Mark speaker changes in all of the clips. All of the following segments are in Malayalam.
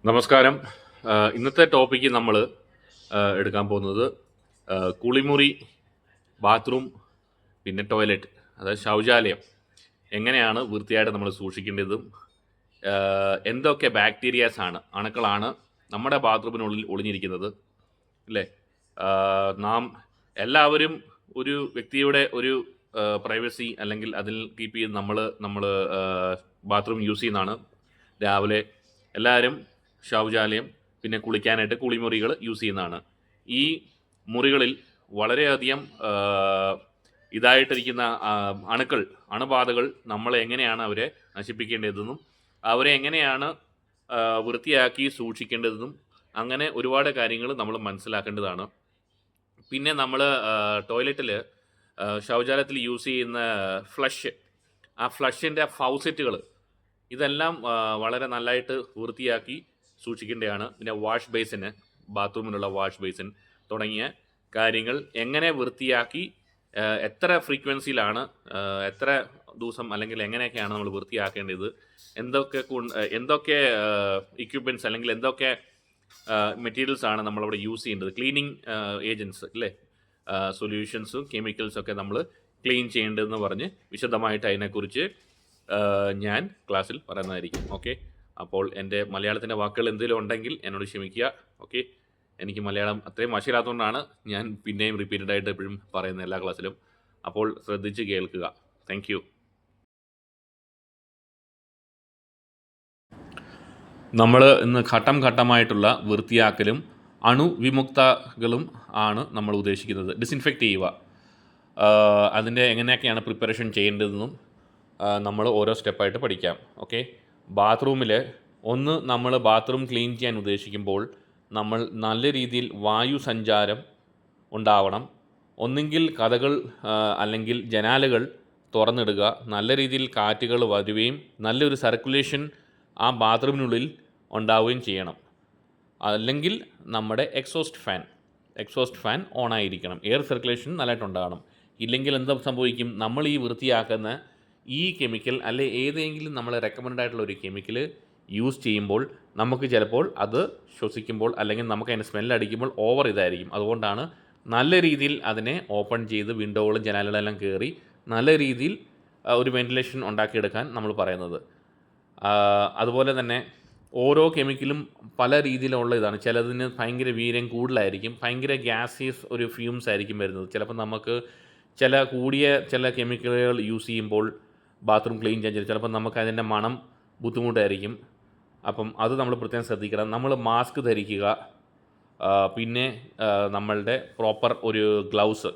Speaker 1: നമസ്കാരം. ഇന്നത്തെ ടോപ്പിക്ക് നമ്മൾ എടുക്കാൻ പോകുന്നത് കുളിമുറി, ബാത്റൂം, പിന്നെ ടോയ്ലറ്റ്, അതായത് ശൗചാലയം എങ്ങനെയാണ് വൃത്തിയായിട്ട് നമ്മൾ സൂക്ഷിക്കേണ്ടതും, എന്തൊക്കെ ബാക്ടീരിയാസ് അണുക്കളാണ് നമ്മുടെ ബാത്റൂമിനുള്ളിൽ ഒളിഞ്ഞിരിക്കുന്നത്, അല്ലേ? നാം എല്ലാവരും ഒരു വ്യക്തിയുടെ ഒരു പ്രൈവസി അല്ലെങ്കിൽ അതിൽ കീപ്പ് ചെയ്ത് നമ്മൾ ബാത്റൂം യൂസ് ചെയ്യുന്നതാണ്. രാവിലെ എല്ലാവരും ശൗചാലയം, പിന്നെ കുളിക്കാനായിട്ട് കുളിമുറികൾ യൂസ് ചെയ്യുന്നതാണ്. ഈ മുറികളിൽ വളരെയധികം ഇതായിട്ടിരിക്കുന്ന അണുബാധകൾ നമ്മളെ എങ്ങനെയാണ് അവരെ നശിപ്പിക്കേണ്ടതെന്നും അവരെ എങ്ങനെയാണ് വൃത്തിയാക്കി സൂക്ഷിക്കേണ്ടതെന്നും അങ്ങനെ ഒരുപാട് കാര്യങ്ങൾ നമ്മൾ മനസ്സിലാക്കേണ്ടതാണ്. പിന്നെ നമ്മൾ ടോയ്ലറ്റിൽ, ശൗചാലയത്തിൽ യൂസ് ചെയ്യുന്ന ആ ഫ്ലഷിൻ്റെ ഫൗസെറ്റുകൾ ഇതെല്ലാം വളരെ നല്ലതായിട്ട് വൃത്തിയാക്കി സൂക്ഷിക്കേണ്ടതാണ്. പിന്നെ വാഷ് ബേസിന്, ബാത്റൂമിലുള്ള വാഷ് ബേസിൻ തുടങ്ങിയ കാര്യങ്ങൾ എങ്ങനെ വൃത്തിയാക്കി, എത്ര ഫ്രീക്വൻസിയിലാണ്, എത്ര ദിവസം അല്ലെങ്കിൽ എങ്ങനെയൊക്കെയാണ് നമ്മൾ വൃത്തിയാക്കേണ്ടത്, എന്തൊക്കെ ഇക്വിപ്മെൻറ്റ്സ് അല്ലെങ്കിൽ എന്തൊക്കെ മെറ്റീരിയൽസ് ആണ് നമ്മളവിടെ യൂസ് ചെയ്യേണ്ടത്, ക്ലീനിങ് ഏജൻസ് അല്ലേ, സൊല്യൂഷൻസും കെമിക്കൽസൊക്കെ നമ്മൾ ക്ലീൻ ചെയ്യേണ്ടതെന്ന് പറഞ്ഞ് വിശദമായിട്ട് അതിനെക്കുറിച്ച് ഞാൻ ക്ലാസ്സിൽ പറയുന്നതായിരിക്കും. ഓക്കെ, അപ്പോൾ എൻ്റെ മലയാളത്തിൻ്റെ വാക്കുകൾ എന്തെങ്കിലും ഉണ്ടെങ്കിൽ എന്നോട് ക്ഷമിക്കുക. ഓക്കെ, എനിക്ക് മലയാളം അത്രയും വശമില്ലാത്തതുകൊണ്ടാണ് ഞാൻ പിന്നെയും റിപ്പീറ്റഡായിട്ട് എപ്പോഴും പറയുന്നത് എല്ലാ ക്ലാസ്സിലും. അപ്പോൾ ശ്രദ്ധിച്ച് കേൾക്കുക. Thank you. നമ്മൾ ഇന്ന് ഘട്ടം ഘട്ടമായിട്ടുള്ള വൃത്തിയാക്കലും അണുവിമുക്തകളും ആണ് നമ്മൾ ഉദ്ദേശിക്കുന്നത്. ഡിസിൻഫെക്റ്റ് ചെയ്യുക, അതിൻ്റെ എങ്ങനെയൊക്കെയാണ് പ്രിപ്പറേഷൻ ചെയ്യേണ്ടതെന്നും നമ്മൾ ഓരോ സ്റ്റെപ്പായിട്ട് പഠിക്കാം. ഓക്കെ, ബാത്റൂമിൽ നമ്മൾ ബാത്റൂം ക്ലീൻ ചെയ്യാൻ ഉദ്ദേശിക്കുമ്പോൾ നമ്മൾ നല്ല രീതിയിൽ വായു സഞ്ചാരം ഉണ്ടാവണം. ഒന്നുകിൽ കതകൾ അല്ലെങ്കിൽ ജനാലകൾ തുറന്നിടുക, നല്ല രീതിയിൽ കാറ്റുകൾ വരുകയും നല്ലൊരു സർക്കുലേഷൻ ആ ബാത്റൂമിനുള്ളിൽ ഉണ്ടാവുകയും ചെയ്യണം. അല്ലെങ്കിൽ നമ്മുടെ എക്സോസ്റ്റ് ഫാൻ ഓണായിരിക്കണം, എയർ സർക്കുലേഷൻ നല്ലതായിട്ടുണ്ടാകണം. ഇല്ലെങ്കിൽ എന്താ സംഭവിക്കും, നമ്മൾ ഈ വൃത്തിയാക്കുന്ന ഈ കെമിക്കൽ അല്ലെ ഏതെങ്കിലും നമ്മൾ റെക്കമെൻഡ് ആയിട്ടുള്ള ഒരു കെമിക്കൽ യൂസ് ചെയ്യുമ്പോൾ നമുക്ക് ചിലപ്പോൾ അത് ശ്വസിക്കുമ്പോൾ അല്ലെങ്കിൽ നമുക്ക് അതിൻ്റെ സ്മെല്ലടിക്കുമ്പോൾ ഓവർ ഇതായിരിക്കും. അതുകൊണ്ടാണ് നല്ല രീതിയിൽ അതിനെ ഓപ്പൺ ചെയ്ത് വിൻഡോകളും ജനാലകളെല്ലാം കയറി നല്ല രീതിയിൽ ഒരു വെൻറ്റിലേഷൻ ഉണ്ടാക്കിയെടുക്കാൻ നമ്മൾ പറയുന്നത്. അതുപോലെ തന്നെ ഓരോ കെമിക്കലും പല രീതിയിലുള്ള ഇതാണ്. ചിലതിന് ഭയങ്കര വീര്യം കൂടുതലായിരിക്കും, ഭയങ്കര ഗ്യാസിയസ് ഒരു ഫ്യൂംസ് ആയിരിക്കും വരുന്നത്. ചിലപ്പോൾ നമുക്ക് ചില കെമിക്കലുകൾ യൂസ് ചെയ്യുമ്പോൾ ബാത്റൂം ക്ലീൻ ചെയ്യാൻ ചിലപ്പോൾ നമുക്ക് അതിൻ്റെ മണം ബുദ്ധിമുട്ടായിരിക്കും. അപ്പം അത് നമ്മൾ പ്രത്യേകം ശ്രദ്ധിക്കണം. നമ്മൾ മാസ്ക് ധരിക്കുക, പിന്നെ നമ്മളുടെ പ്രോപ്പർ ഒരു ഗ്ലൗസ്,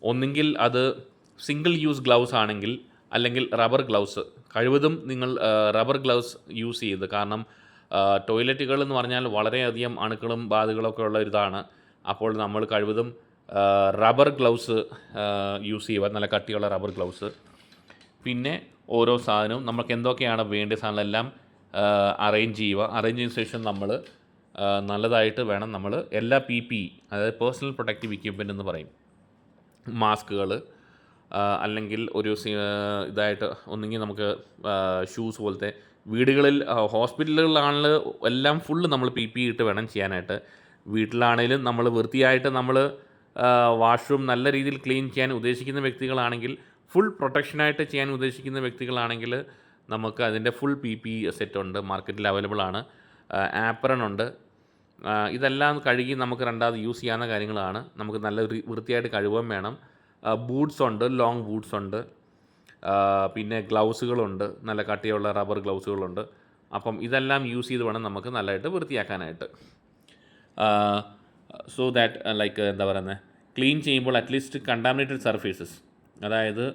Speaker 1: ഒന്നുകിൽ അത് സിംഗിൾ യൂസ് ഗ്ലൗസ് ആണെങ്കിൽ അല്ലെങ്കിൽ റബ്ബർ ഗ്ലൗസ്, കഴിവതും നിങ്ങൾ റബ്ബർ ഗ്ലൗസ് യൂസ് ചെയ്ത്, കാരണം ടോയ്ലറ്റുകൾ എന്ന് പറഞ്ഞാൽ വളരെയധികം അണുക്കളും ബാധകളൊക്കെ ഉള്ള ഇതാണ്. അപ്പോൾ നമ്മൾ കഴിവതും റബ്ബർ ഗ്ലൗസ് യൂസ് ചെയ്യുക, നല്ല കട്ടിയുള്ള റബ്ബർ ഗ്ലൗസ്. പിന്നെ ഓരോ സാധനവും നമുക്ക് എന്തൊക്കെയാണ് വേണ്ട സാധനങ്ങളെല്ലാം അറേഞ്ച് ചെയ്തതിന് ശേഷം നമ്മൾ നല്ലതായിട്ട് വേണം നമ്മൾ എല്ലാ PPE, അതായത് പേഴ്സണൽ പ്രൊട്ടക്റ്റീവ് എക്യുപ്മെൻ്റ് എന്ന് പറയും, മാസ്കുകൾ അല്ലെങ്കിൽ ഒരു ഇതായിട്ട് ഒന്നുകിൽ നമുക്ക് ഷൂസ് പോലത്തെ, വീടുകളിൽ ഹോസ്പിറ്റലുകളിലാണെങ്കിൽ എല്ലാം ഫുള്ള് നമ്മൾ PPE ഇട്ട് വേണം ചെയ്യാനായിട്ട്. വീട്ടിലാണെങ്കിലും നമ്മൾ വൃത്തിയായിട്ട് നമ്മൾ വാഷ്റൂം നല്ല രീതിയിൽ ക്ലീൻ ചെയ്യാൻ ഉദ്ദേശിക്കുന്ന വ്യക്തികളാണെങ്കിൽ, ഫുൾ പ്രൊട്ടക്ഷനായിട്ട് ചെയ്യാൻ ഉദ്ദേശിക്കുന്ന വ്യക്തികളാണെങ്കിൽ നമുക്ക് അതിൻ്റെ ഫുൾ PPE സെറ്റ് ഉണ്ട്, മാർക്കറ്റിൽ അവൈലബിൾ ആണ്. ആപ്രൺ ഉണ്ട്. ഇതെല്ലാം കഴുകി നമുക്ക് രണ്ടാമത് യൂസ് ചെയ്യാവുന്ന കാര്യങ്ങളാണ്. നമുക്ക് നല്ല വൃത്തിയായിട്ട് കഴുകുകയും വേണം. ബൂട്ട്സ് ഉണ്ട്, ലോങ് ബൂട്ട്സ് ഉണ്ട്. പിന്നെ ഗ്ലൗസുകളുണ്ട്, നല്ല കട്ടിയുള്ള റബ്ബർ ഗ്ലൗസുകളുണ്ട്. അപ്പം ഇതെല്ലാം യൂസ് ചെയ്ത് വേണം നമുക്ക് നല്ലതായിട്ട് വൃത്തിയാക്കാനായിട്ട്. സോ ദാറ്റ് ലൈക്ക് എന്താ പറയുന്നത്, ക്ലീൻ ചെയ്യുമ്പോൾ അറ്റ്ലീസ്റ്റ് കണ്ടാമിനേറ്റഡ് സർഫേസസ്, അതായത്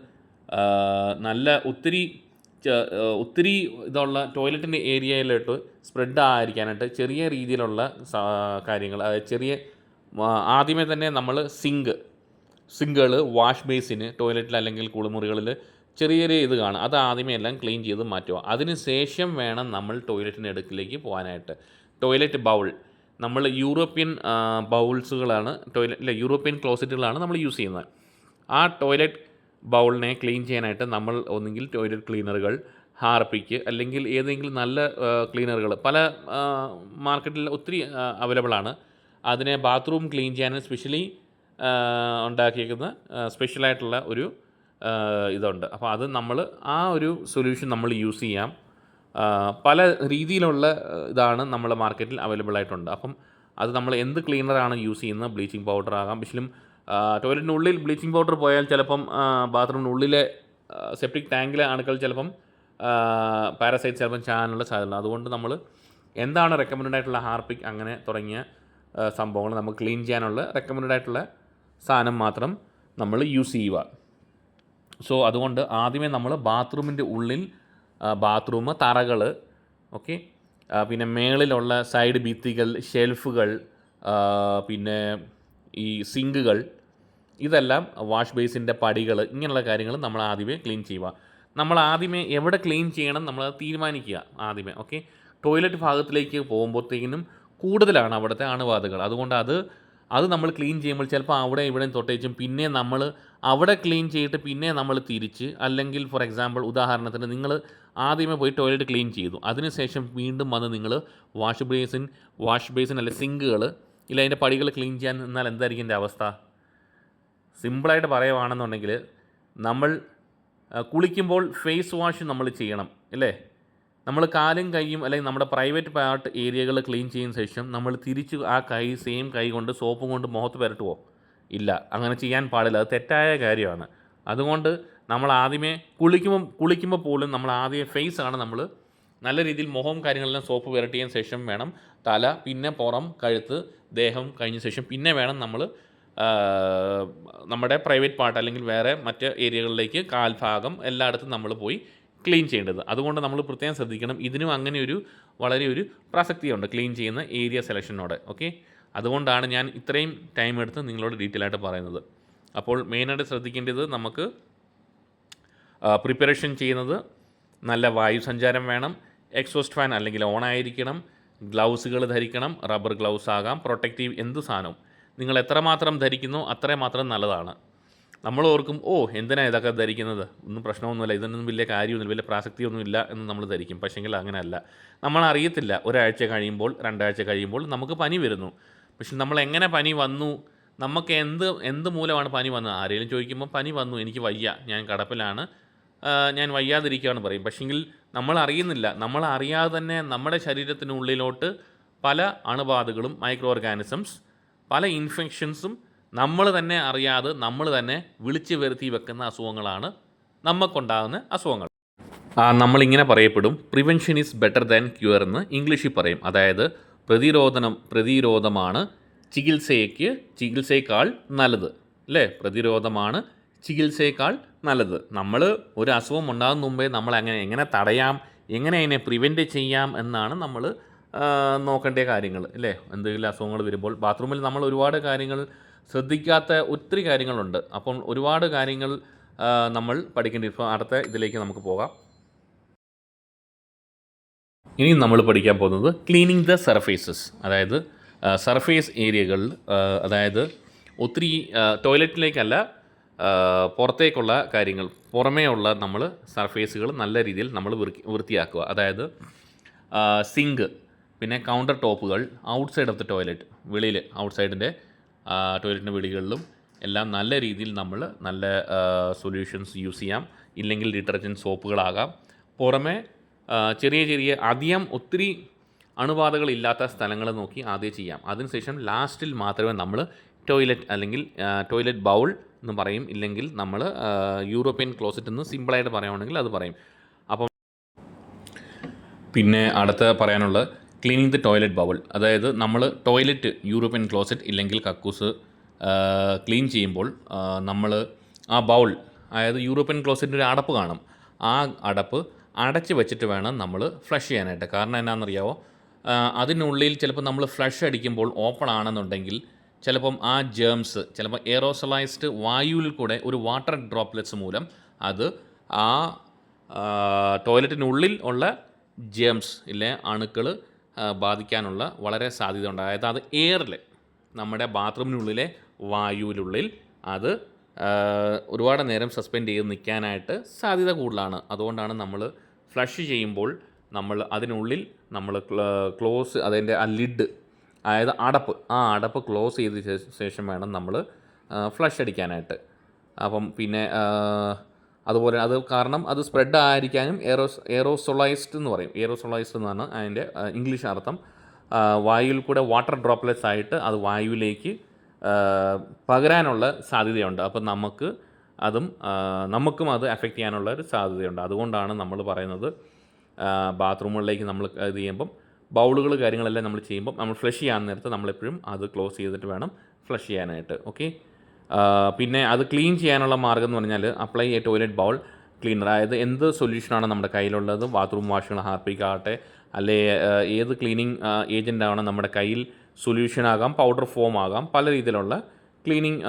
Speaker 1: നല്ല ഒത്തിരി ഇതുള്ള ടോയ്ലറ്റിൻ്റെ ഏരിയയിലോട്ട് സ്പ്രെഡ് ആയിരിക്കാനായിട്ട് ചെറിയ രീതിയിലുള്ള കാര്യങ്ങൾ, അതായത് ആദ്യമേ തന്നെ നമ്മൾ സിങ്കുകൾ, വാഷ് ബേസിന് ടോയ്ലറ്റിൽ അല്ലെങ്കിൽ കുളിമുറികളിൽ ചെറിയ ഇത് കാണും, അത് ആദ്യമേ എല്ലാം ക്ലീൻ ചെയ്ത് മാറ്റുക. അതിന് ശേഷം വേണം നമ്മൾ ടോയ്ലറ്റിൻ്റെ അടുക്കിലേക്ക് പോകാനായിട്ട്. ടോയ്ലറ്റ് ബൗൾ, നമ്മൾ യൂറോപ്യൻ ബൗൾസുകളാണ് യൂറോപ്യൻ ക്ലോസറ്റുകളാണ് നമ്മൾ യൂസ് ചെയ്യുന്നത്. ആ ടോയ്ലറ്റ് ബൗളിനെ ക്ലീൻ ചെയ്യാനായിട്ട് നമ്മൾ ഒന്നുകിൽ ടോയ്ലറ്റ് ക്ലീനറുകൾ, ഹാർപ്പിക്ക് അല്ലെങ്കിൽ ഏതെങ്കിലും നല്ല ക്ലീനറുകൾ പല മാർക്കറ്റിൽ ഒത്തിരി അവൈലബിൾ ആണ്. അതിനെ ബാത്റൂം ക്ലീൻ ചെയ്യാൻ സ്പെഷ്യലി ഉണ്ടാക്കിയേക്കുന്ന സ്പെഷ്യലായിട്ടുള്ള ഒരു ഇതുണ്ട്. അപ്പോൾ അത് നമ്മൾ ആ ഒരു സൊല്യൂഷൻ നമ്മൾ യൂസ് ചെയ്യാം. പല രീതിയിലുള്ള ഇതാണ് നമ്മളെ മാർക്കറ്റിൽ അവൈലബിൾ ആയിട്ടുണ്ട്. അപ്പം അത് നമ്മൾ എന്ത് ക്ലീനറാണ് യൂസ് ചെയ്യുന്നത്, ബ്ലീച്ചിങ് പൗഡർ ആകാം. പക്ഷേ ടോയ്ലറ്റിനുള്ളിൽ ബ്ലീച്ചിങ് പൗഡർ പോയാൽ ചിലപ്പം ബാത്റൂമിനുള്ളിലെ സെപ്റ്റിക് ടാങ്കിലെ അണുക്കൾ ചിലപ്പം പാരസൈറ്റ് ചിലപ്പം ചാനുള്ള സാധ്യത. അതുകൊണ്ട് നമ്മൾ എന്താണ് റെക്കമെൻഡ് ആയിട്ടുള്ള ഹാർപ്പിക് അങ്ങനെ തുടങ്ങിയ സംഭവങ്ങൾ നമുക്ക് ക്ലീൻ ചെയ്യാനുള്ള റെക്കമെൻഡ് ആയിട്ടുള്ള സാധനം മാത്രം നമ്മൾ യൂസ് ചെയ്യുക. സോ അതുകൊണ്ട് ആദ്യമേ നമ്മൾ ബാത്റൂമിൻ്റെ ഉള്ളിൽ ബാത്റൂം തറകൾ, ഓക്കെ, പിന്നെ മേളിലുള്ള സൈഡ് ഭിത്തികൾ, ഷെൽഫുകൾ, പിന്നെ ഈ സിങ്കുകൾ, ഇതെല്ലാം വാഷ് ബേസിൻ്റെ പടികൾ, ഇങ്ങനെയുള്ള കാര്യങ്ങൾ നമ്മൾ ആദ്യമേ ക്ലീൻ ചെയ്യുക. നമ്മൾ ആദ്യമേ എവിടെ ക്ലീൻ ചെയ്യണം നമ്മൾ തീരുമാനിക്കുക ആദ്യമേ, ഓക്കെ. ടോയ്ലറ്റ് ഭാഗത്തിലേക്ക് പോകുമ്പോഴത്തേക്കിനും കൂടുതലാണ് അവിടുത്തെ അണുബാധകൾ. അതുകൊണ്ട് അത് നമ്മൾ ക്ലീൻ ചെയ്യുമ്പോൾ ചിലപ്പോൾ അവിടെ ഇവിടെയും തൊട്ടേച്ചും പിന്നെ നമ്മൾ അവിടെ ക്ലീൻ ചെയ്തിട്ട് പിന്നെ നമ്മൾ തിരിച്ച്, അല്ലെങ്കിൽ ഫോർ എക്സാമ്പിൾ ഉദാഹരണത്തിന് നിങ്ങൾ ആദ്യമേ പോയി ടോയ്ലറ്റ് ക്ലീൻ ചെയ്തു, അതിനുശേഷം വീണ്ടും വന്ന് നിങ്ങൾ വാഷ് ബേസിൻ അല്ലെ സിങ്കുകൾ ഇല്ല അതിൻ്റെ പടികൾ ക്ലീൻ ചെയ്യാൻ നിന്നാൽ എന്തായിരിക്കും എൻ്റെ അവസ്ഥ? സിമ്പിളായിട്ട് പറയുവാണെന്നുണ്ടെങ്കിൽ നമ്മൾ കുളിക്കുമ്പോൾ ഫേസ് വാഷ് നമ്മൾ ചെയ്യണം, അല്ലേ? നമ്മൾ കാലും കൈയും അല്ലെങ്കിൽ നമ്മുടെ പ്രൈവറ്റ് പാർട്ട് ഏരിയകൾ ക്ലീൻ ചെയ്യുന്ന ശേഷം നമ്മൾ തിരിച്ച് ആ സെയിം കൈ കൊണ്ട് സോപ്പും കൊണ്ട് മുഖത്ത് പുരട്ടുമോ? ഇല്ല, അങ്ങനെ ചെയ്യാൻ പാടില്ല. അത് തെറ്റായ കാര്യമാണ്. അതുകൊണ്ട് നമ്മൾ ആദ്യമേ കുളിക്കുമ്പോൾ പോലും നമ്മൾ ആദ്യം ഫേസാണ് നമ്മൾ നല്ല രീതിയിൽ മുഖവും കാര്യങ്ങളെല്ലാം സോപ്പ് പുരട്ടിയതിന് ശേഷം വേണം തല, പിന്നെ പുറം, കഴുത്ത്, ദേഹം കഴിഞ്ഞ ശേഷം പിന്നെ വേണം നമ്മൾ നമ്മുടെ പ്രൈവറ്റ് പാർട്ട് അല്ലെങ്കിൽ വേറെ മറ്റ് ഏരിയകളിലേക്ക് കാൽഭാഗം എല്ലായിടത്തും നമ്മൾ പോയി ക്ലീൻ ചെയ്യേണ്ടത്. അതുകൊണ്ട് നമ്മൾ പ്രത്യേകം ശ്രദ്ധിക്കണം. ഇതിനും അങ്ങനെ വളരെ ഒരു പ്രസക്തിയുണ്ട് ക്ലീൻ ചെയ്യുന്ന ഏരിയ സെലക്ഷനോട്, ഓക്കെ. അതുകൊണ്ടാണ് ഞാൻ ഇത്രയും ടൈം എടുത്ത് നിങ്ങളോട് ഡീറ്റെയിൽ ആയിട്ട് പറയുന്നത്. അപ്പോൾ മെയിനായിട്ട് ശ്രദ്ധിക്കേണ്ടത്, നമുക്ക് പ്രിപ്പറേഷൻ ചെയ്യുന്നത് നല്ല വായു സഞ്ചാരം വേണം, എക്സോസ്റ്റ് ഫാൻ അല്ലെങ്കിൽ ഓണായിരിക്കണം, ഗ്ലൗസുകൾ ധരിക്കണം, റബ്ബർ ഗ്ലൗസ് ആകാം, പ്രൊട്ടക്റ്റീവ് എന്ത് സാധനവും നിങ്ങൾ എത്രമാത്രം ധരിക്കുന്നോ അത്രമാത്രം നല്ലതാണ്. നമ്മൾ ഓർക്കും, എന്തിനാണ് ഇതൊക്കെ ധരിക്കുന്നത്, ഒന്നും പ്രശ്നമൊന്നുമില്ല, ഇതൊന്നും വലിയ കാര്യമൊന്നുമില്ല, വലിയ പ്രാസക്തിയൊന്നുമില്ല എന്ന് നമ്മൾ ധരിക്കും. പക്ഷേങ്കിൽ അങ്ങനെയല്ല. നമ്മളറിയത്തില്ല, ഒരാഴ്ച കഴിയുമ്പോൾ 2 ആഴ്ച കഴിയുമ്പോൾ നമുക്ക് പനി വരുന്നു. പക്ഷെ നമ്മൾ എങ്ങനെ പനി വന്നു, നമുക്ക് എന്ത് മൂലമാണ് പനി വന്നത്? ആരെങ്കിലും ചോദിക്കുമ്പോൾ പനി വന്നു, എനിക്ക് വയ്യ, ഞാൻ കിടപ്പിലാണ്, ഞാൻ വയ്യാതിരിക്കുകയാണ് പറയും. പക്ഷെങ്കിൽ നമ്മൾ അറിയുന്നില്ല, നമ്മൾ അറിയാതെ തന്നെ നമ്മുടെ ശരീരത്തിനുള്ളിലോട്ട് പല അണുബാധകളും, മൈക്രോ ഓർഗാനിസംസ്, പല ഇൻഫെക്ഷൻസും നമ്മൾ തന്നെ അറിയാതെ നമ്മൾ തന്നെ വിളിച്ച് വരുത്തി വെക്കുന്ന അസുഖങ്ങളാണ് നമുക്കുണ്ടാകുന്ന അസുഖങ്ങൾ. നമ്മളിങ്ങനെ പറയപ്പെടും, prevention is better than cure എന്ന് ഇംഗ്ലീഷിൽ പറയും. അതായത് പ്രതിരോധമാണ് ചികിത്സയേക്കാൾ നല്ലത്, അല്ലേ? പ്രതിരോധമാണ് ചികിത്സയേക്കാൾ നല്ലത്. നമ്മൾ ഒരു അസുഖം ഉണ്ടാകുന്ന മുമ്പേ നമ്മൾ എങ്ങനെ തടയാം, എങ്ങനെ അതിനെ പ്രിവെൻറ്റ് ചെയ്യാം എന്നാണ് നമ്മൾ നോക്കേണ്ട കാര്യങ്ങൾ, അല്ലേ? എന്തെങ്കിലും അസുഖങ്ങൾ വരുമ്പോൾ ബാത്റൂമിൽ നമ്മൾ ഒരുപാട് കാര്യങ്ങൾ ശ്രദ്ധിക്കാത്ത ഒത്തിരി കാര്യങ്ങളുണ്ട്. അപ്പം ഒരുപാട് കാര്യങ്ങൾ നമ്മൾ പഠിക്കേണ്ടി. ഇപ്പോൾ അടുത്ത ഇതിലേക്ക് നമുക്ക് പോകാം. ഇനി നമ്മൾ പഠിക്കാൻ പോകുന്നത് ക്ലീനിങ് ദ സർഫേസസ്, അതായത് സർഫേസ് ഏരിയകൾ, അതായത് ഒത്തിരി ടോയ്ലറ്റിലേക്കല്ല, പുറത്തേക്കുള്ള കാര്യങ്ങൾ, പുറമേ ഉള്ള നമ്മൾ സർഫേസുകൾ നല്ല രീതിയിൽ നമ്മൾ വൃത്തിയാക്കുക. അതായത് സിങ്ക്, പിന്നെ കൗണ്ടർ ടോപ്പുകൾ, ഔട്ട്സൈഡ് ഓഫ് ദ ടോയ്ലറ്റ്, വെളിയിൽ ഔട്ട്സൈഡിൻ്റെ ടോയ്ലറ്റിൻ്റെ വെളികളിലും എല്ലാം നല്ല രീതിയിൽ നമ്മൾ നല്ല സൊല്യൂഷൻസ് യൂസ് ചെയ്യാം. ഇല്ലെങ്കിൽ ഡിറ്റർജൻറ്റ് സോപ്പുകളാകാം. പുറമെ ചെറിയ ഒത്തിരി അണുബാധകളില്ലാത്ത സ്ഥലങ്ങൾ നോക്കി ആദ്യം ചെയ്യാം. അതിനുശേഷം ലാസ്റ്റിൽ മാത്രമേ നമ്മൾ ടോയ്ലറ്റ് അല്ലെങ്കിൽ ടോയ്ലറ്റ് ബൗൾ എന്ന് പറയും, ഇല്ലെങ്കിൽ നമ്മൾ യൂറോപ്യൻ ക്ലോസറ്റ് എന്ന് സിമ്പിളായിട്ട് പറയുകയാണെങ്കിൽ അത് പറയും. അപ്പം പിന്നെ അടുത്ത പറയാനുള്ള ക്ലീനിങ് ദി ടോയ്ലറ്റ് ബൗൾ, അതായത് നമ്മൾ ടോയ്ലറ്റ്, യൂറോപ്യൻ ക്ലോസറ്റ് ഇല്ലെങ്കിൽ കക്കൂസ് ക്ലീൻ ചെയ്യുമ്പോൾ നമ്മൾ ആ ബൗൾ, അതായത് യൂറോപ്യൻ ക്ലോസറ്റിൻ്റെ ഒരു അടപ്പ് കാണും, ആ അടപ്പ് അടച്ച് വെച്ചിട്ട് വേണം നമ്മൾ ഫ്ലഷ് ചെയ്യാനായിട്ട്. കാരണം എന്നാണെന്നറിയാമോ? അതിനുള്ളിൽ ചിലപ്പോൾ നമ്മൾ ഫ്ലഷ് അടിക്കുമ്പോൾ ഓപ്പൺ ആണെന്നുണ്ടെങ്കിൽ ചിലപ്പം ആ ജേംസ്, ചിലപ്പോൾ എയറോസലൈസ്ഡ് വായുവിൽ കൂടെ ഒരു വാട്ടർ ഡ്രോപ്ലെറ്റ്സ് മൂലം അത് ആ ടോയ്ലറ്റിനുള്ളിൽ ഉള്ള ജേംസ് ഇല്ലേ, അണുക്കൾ ബാധിക്കാനുള്ള വളരെ സാധ്യതയുണ്ട്. അതായത് അത് എയറിൽ, നമ്മുടെ ബാത്റൂമിനുള്ളിലെ വായുവിനുള്ളിൽ അത് ഒരുപാട് നേരം സസ്പെൻഡ് ചെയ്ത് നിൽക്കാനായിട്ട് സാധ്യത കൂടുതലാണ്. അതുകൊണ്ടാണ് നമ്മൾ ഫ്ലഷ് ചെയ്യുമ്പോൾ നമ്മൾ അതിനുള്ളിൽ നമ്മൾ ക്ലോസ് അതിൻ്റെ ആ ലിഡ്, അതായത് അടപ്പ് ക്ലോസ് ചെയ്ത ശേഷം വേണം നമ്മൾ ഫ്ലഷ് അടിക്കാനായിട്ട്. അപ്പം പിന്നെ അതുപോലെ അത് കാരണം അത് സ്പ്രെഡ് ആയിരിക്കാനും എയറോസൊളൈസ്ഡ് എന്ന് പറയും. എയറോസൊളൈസ്ഡ് എന്നാണ് അതിൻ്റെ ഇംഗ്ലീഷ് അർത്ഥം. വായുവിൽ കൂടെ വാട്ടർ ഡ്രോപ്ലെറ്റ്സ് ആയിട്ട് അത് വായുവിലേക്ക് പകരാനുള്ള സാധ്യതയുണ്ട്. അപ്പം നമുക്കും അത് എഫക്റ്റ് ചെയ്യാനുള്ള ഒരു സാധ്യതയുണ്ട്. അതുകൊണ്ടാണ് നമ്മൾ പറയുന്നത് ബാത്റൂമുകളിലേക്ക് നമ്മൾ ഇത് ചെയ്യുമ്പം ബൗളുകൾ കാര്യങ്ങളെല്ലാം നമ്മൾ ചെയ്യുമ്പം നമ്മൾ ഫ്ലഷ് ചെയ്യാൻ നേരത്ത് നമ്മളെപ്പോഴും അത് ക്ലോസ് ചെയ്തിട്ട് വേണം ഫ്ലഷ് ചെയ്യാനായിട്ട്. ഓക്കെ. പിന്നെ അത് ക്ലീൻ ചെയ്യാനുള്ള മാർഗ്ഗം എന്ന് പറഞ്ഞാൽ apply A toilet bowl cleaner. അതായത് എന്ത് സൊല്യൂഷനാണ് നമ്മുടെ കയ്യിലുള്ളത്, ബാത്റൂം വാഷുകൾ, ഹാർപ്പിക് ആകട്ടെ, അല്ലെ ഏത് ക്ലീനിങ് ഏജൻ്റാണ് നമ്മുടെ കയ്യിൽ, സൊല്യൂഷൻ ആകാം, പൗഡർ ഫോം ആകാം, പല രീതിയിലുള്ള ക്ലീനിങ്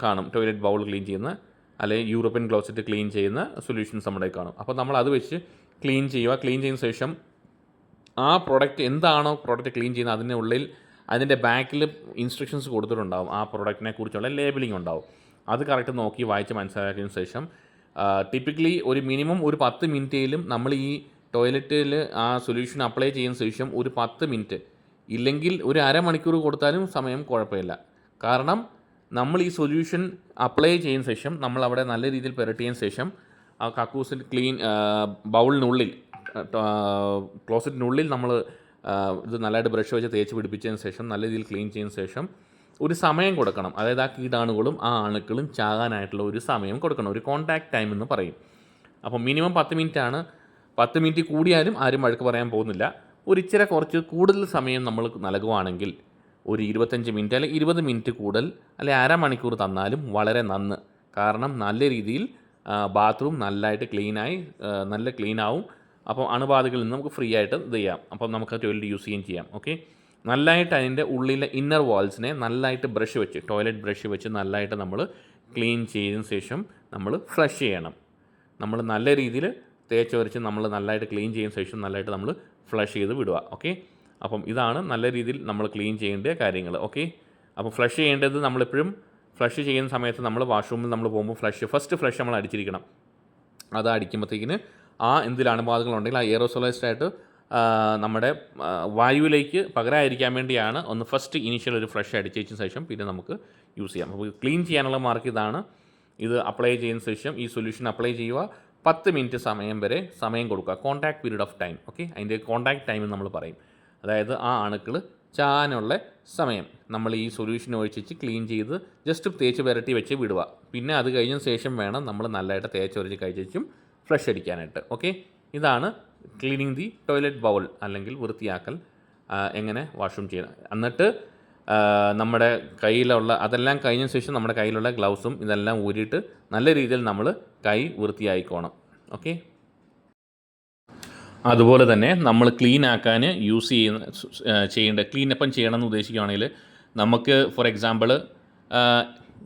Speaker 1: കാണും. ടോയ്ലറ്റ് ബൗൾ ക്ലീൻ ചെയ്യുന്ന അല്ലെങ്കിൽ യൂറോപ്യൻ ക്ലോസറ്റ് ക്ലീൻ ചെയ്യുന്ന സൊല്യൂഷൻസ് നമ്മുടെ കാണും. അപ്പോൾ നമ്മൾ അത് വെച്ച് ക്ലീൻ ചെയ്യുക. ക്ലീൻ ചെയ്യുന്ന ശേഷം ആ പ്രോഡക്റ്റ് എന്താണോ പ്രോഡക്റ്റ് ക്ലീൻ ചെയ്യുന്നത് അതിൻ്റെ ഉള്ളിൽ അതിൻ്റെ ബാക്കിൽ ഇൻസ്ട്രക്ഷൻസ് കൊടുത്തിട്ടുണ്ടാവും. ആ പ്രോഡക്റ്റിനെ കുറിച്ചുള്ള ലേബലിംഗ് ഉണ്ടാവും. അത് കറക്റ്റ് നോക്കി വായിച്ച് മനസ്സിലാക്കിയതിന് ശേഷം ടിപ്പിക്കലി ഒരു മിനിമം ഒരു 10 മിനിറ്റേലും നമ്മൾ ഈ ടോയ്ലറ്റിൽ ആ സൊല്യൂഷൻ അപ്ലൈ ചെയ്യുന്ന ശേഷം ഒരു 10 മിനിറ്റ് ഇല്ലെങ്കിൽ ഒരു അരമണിക്കൂർ കൊടുത്താലും സമയം കുഴപ്പമില്ല. കാരണം നമ്മൾ ഈ സൊല്യൂഷൻ അപ്ലൈ ചെയ്യുന്ന ശേഷം നമ്മൾ അവിടെ നല്ല രീതിയിൽ പുരട്ടിയതിന് ശേഷം ആ കക്കൂസിൽ ബൗളിനുള്ളിൽ ക്ലോസറ്റിനുള്ളിൽ നമ്മൾ ഇത് നല്ലതായിട്ട് ബ്രഷ് വെച്ച് തേച്ച് പിടിപ്പിച്ചതിന് ശേഷം നല്ല രീതിയിൽ ക്ലീൻ ചെയ്യുന്ന ശേഷം ഒരു സമയം കൊടുക്കണം. അതായത് ആ കീടാണുകളും ആ അണുക്കളും ചാകാനായിട്ടുള്ള ഒരു സമയം കൊടുക്കണം. ഒരു കോൺടാക്ട് ടൈം എന്ന് പറയും. അപ്പോൾ മിനിമം 10 മിനിറ്റാണ്. 10 മിനിറ്റ് കൂടിയാലും ആരും വഴക്ക് പറയാൻ പോകുന്നില്ല. ഇച്ചിരി കുറച്ച് കൂടുതൽ സമയം നമ്മൾ നൽകുവാണെങ്കിൽ ഒരു 25 മിനിറ്റ് അല്ലെങ്കിൽ 20 മിനിറ്റ് കൂടുതൽ അല്ലെങ്കിൽ അരമണിക്കൂർ തന്നാലും വളരെ നന്ന്. കാരണം നല്ല രീതിയിൽ ബാത്റൂം നല്ലതായിട്ട് നല്ല ക്ലീനാവും. അപ്പോൾ അണുബാധകളിൽ നിന്ന് നമുക്ക് ഫ്രീ ആയിട്ട് ഇത് ചെയ്യാം. അപ്പോൾ നമുക്ക് ടോയ്ലറ്റ് യൂസ് ചെയ്യാം. ഓക്കെ. നല്ലതായിട്ട് അതിൻ്റെ ഉള്ളിലെ ഇന്നർ വാൾസിനെ നല്ലതായിട്ട് ടോയ്ലറ്റ് ബ്രഷ് വെച്ച് നല്ലതായിട്ട് നമ്മൾ ക്ലീൻ ചെയ്തതിന് ശേഷം നമ്മൾ ഫ്ലഷ് ചെയ്യണം. നമ്മൾ നല്ല രീതിയിൽ തേച്ച് വരച്ച് നമ്മൾ നല്ലതായിട്ട് ക്ലീൻ ചെയ്യുന്ന ശേഷം നല്ലതായിട്ട് നമ്മൾ ഫ്ലഷ് ചെയ്ത് വിടുക. ഓക്കെ. അപ്പം ഇതാണ് നല്ല രീതിയിൽ നമ്മൾ ക്ലീൻ ചെയ്യേണ്ട കാര്യങ്ങൾ. ഓക്കെ. അപ്പോൾ ഫ്ലഷ് ചെയ്യേണ്ടത് നമ്മളെപ്പോഴും ഫ്ലഷ് ചെയ്യുന്ന സമയത്ത് നമ്മൾ വാഷ്റൂമിൽ നമ്മൾ പോകുമ്പോൾ ഫസ്റ്റ് ഫ്ലഷ് നമ്മൾ അടിച്ചിരിക്കണം. അത് അടിക്കുമ്പോഴത്തേക്കിന് എന്തെങ്കിലും അണുബാധകളുണ്ടെങ്കിൽ ആ എയറോസൊലൈസ്ഡ് ആയിട്ട് നമ്മുടെ വായുവിലേക്ക് പകരാതിരിക്കാൻ വേണ്ടിയാണ് ഫസ്റ്റ് ഇനീഷ്യൽ ഒരു ഫ്ലഷ് അടിച്ചതിന് ശേഷം പിന്നെ നമുക്ക് യൂസ് ചെയ്യാം. അപ്പോൾ ക്ലീൻ ചെയ്യാനുള്ള മാർക്ക് ഇതാണ്. ഇത് അപ്ലൈ ചെയ്യുന്ന ശേഷം ഈ സൊല്യൂഷൻ അപ്ലൈ ചെയ്യുക. 10 മിനിറ്റ് സമയം കൊടുക്കുക. Contact period of time. Okay. അതിൻ്റെ കോൺടാക്ട് ടൈം നമ്മൾ പറയും. അതായത് ആ അണുക്കൾ ചാനുള്ള സമയം നമ്മൾ ഈ സൊല്യൂഷൻ ഒഴിച്ച് ക്ലീൻ ചെയ്ത് ജസ്റ്റ് തേച്ച് പുരട്ടി വെച്ച് വിടുക. പിന്നെ അത് കഴിഞ്ഞ ശേഷം വേണം നമ്മൾ നല്ലതായിട്ട് തേച്ച് ഉരച്ച് കഴിച്ചും ഫ്ലഷ് അടിക്കാനായിട്ട്. ഓക്കെ. ഇതാണ് ക്ലീനിങ് ദി ടോയ്ലറ്റ് ബൗൾ അല്ലെങ്കിൽ വൃത്തിയാക്കൽ എങ്ങനെ വാഷ്റൂം ചെയ്യണം. എന്നിട്ട് നമ്മുടെ കയ്യിലുള്ള അതെല്ലാം കഴിഞ്ഞ ശേഷം നമ്മുടെ കയ്യിലുള്ള ഗ്ലൗസും ഇതെല്ലാം ഊരിയിട്ട് നല്ല രീതിയിൽ നമ്മൾ കൈ വൃത്തിയായിക്കോണം. ഓക്കെ. അതുപോലെ തന്നെ നമ്മൾ ക്ലീൻ ആക്കാൻ ക്ലീനപ്പം ചെയ്യണമെന്ന് ഉദ്ദേശിക്കുകയാണെങ്കിൽ നമുക്ക് ഫോർ എക്സാമ്പിൾ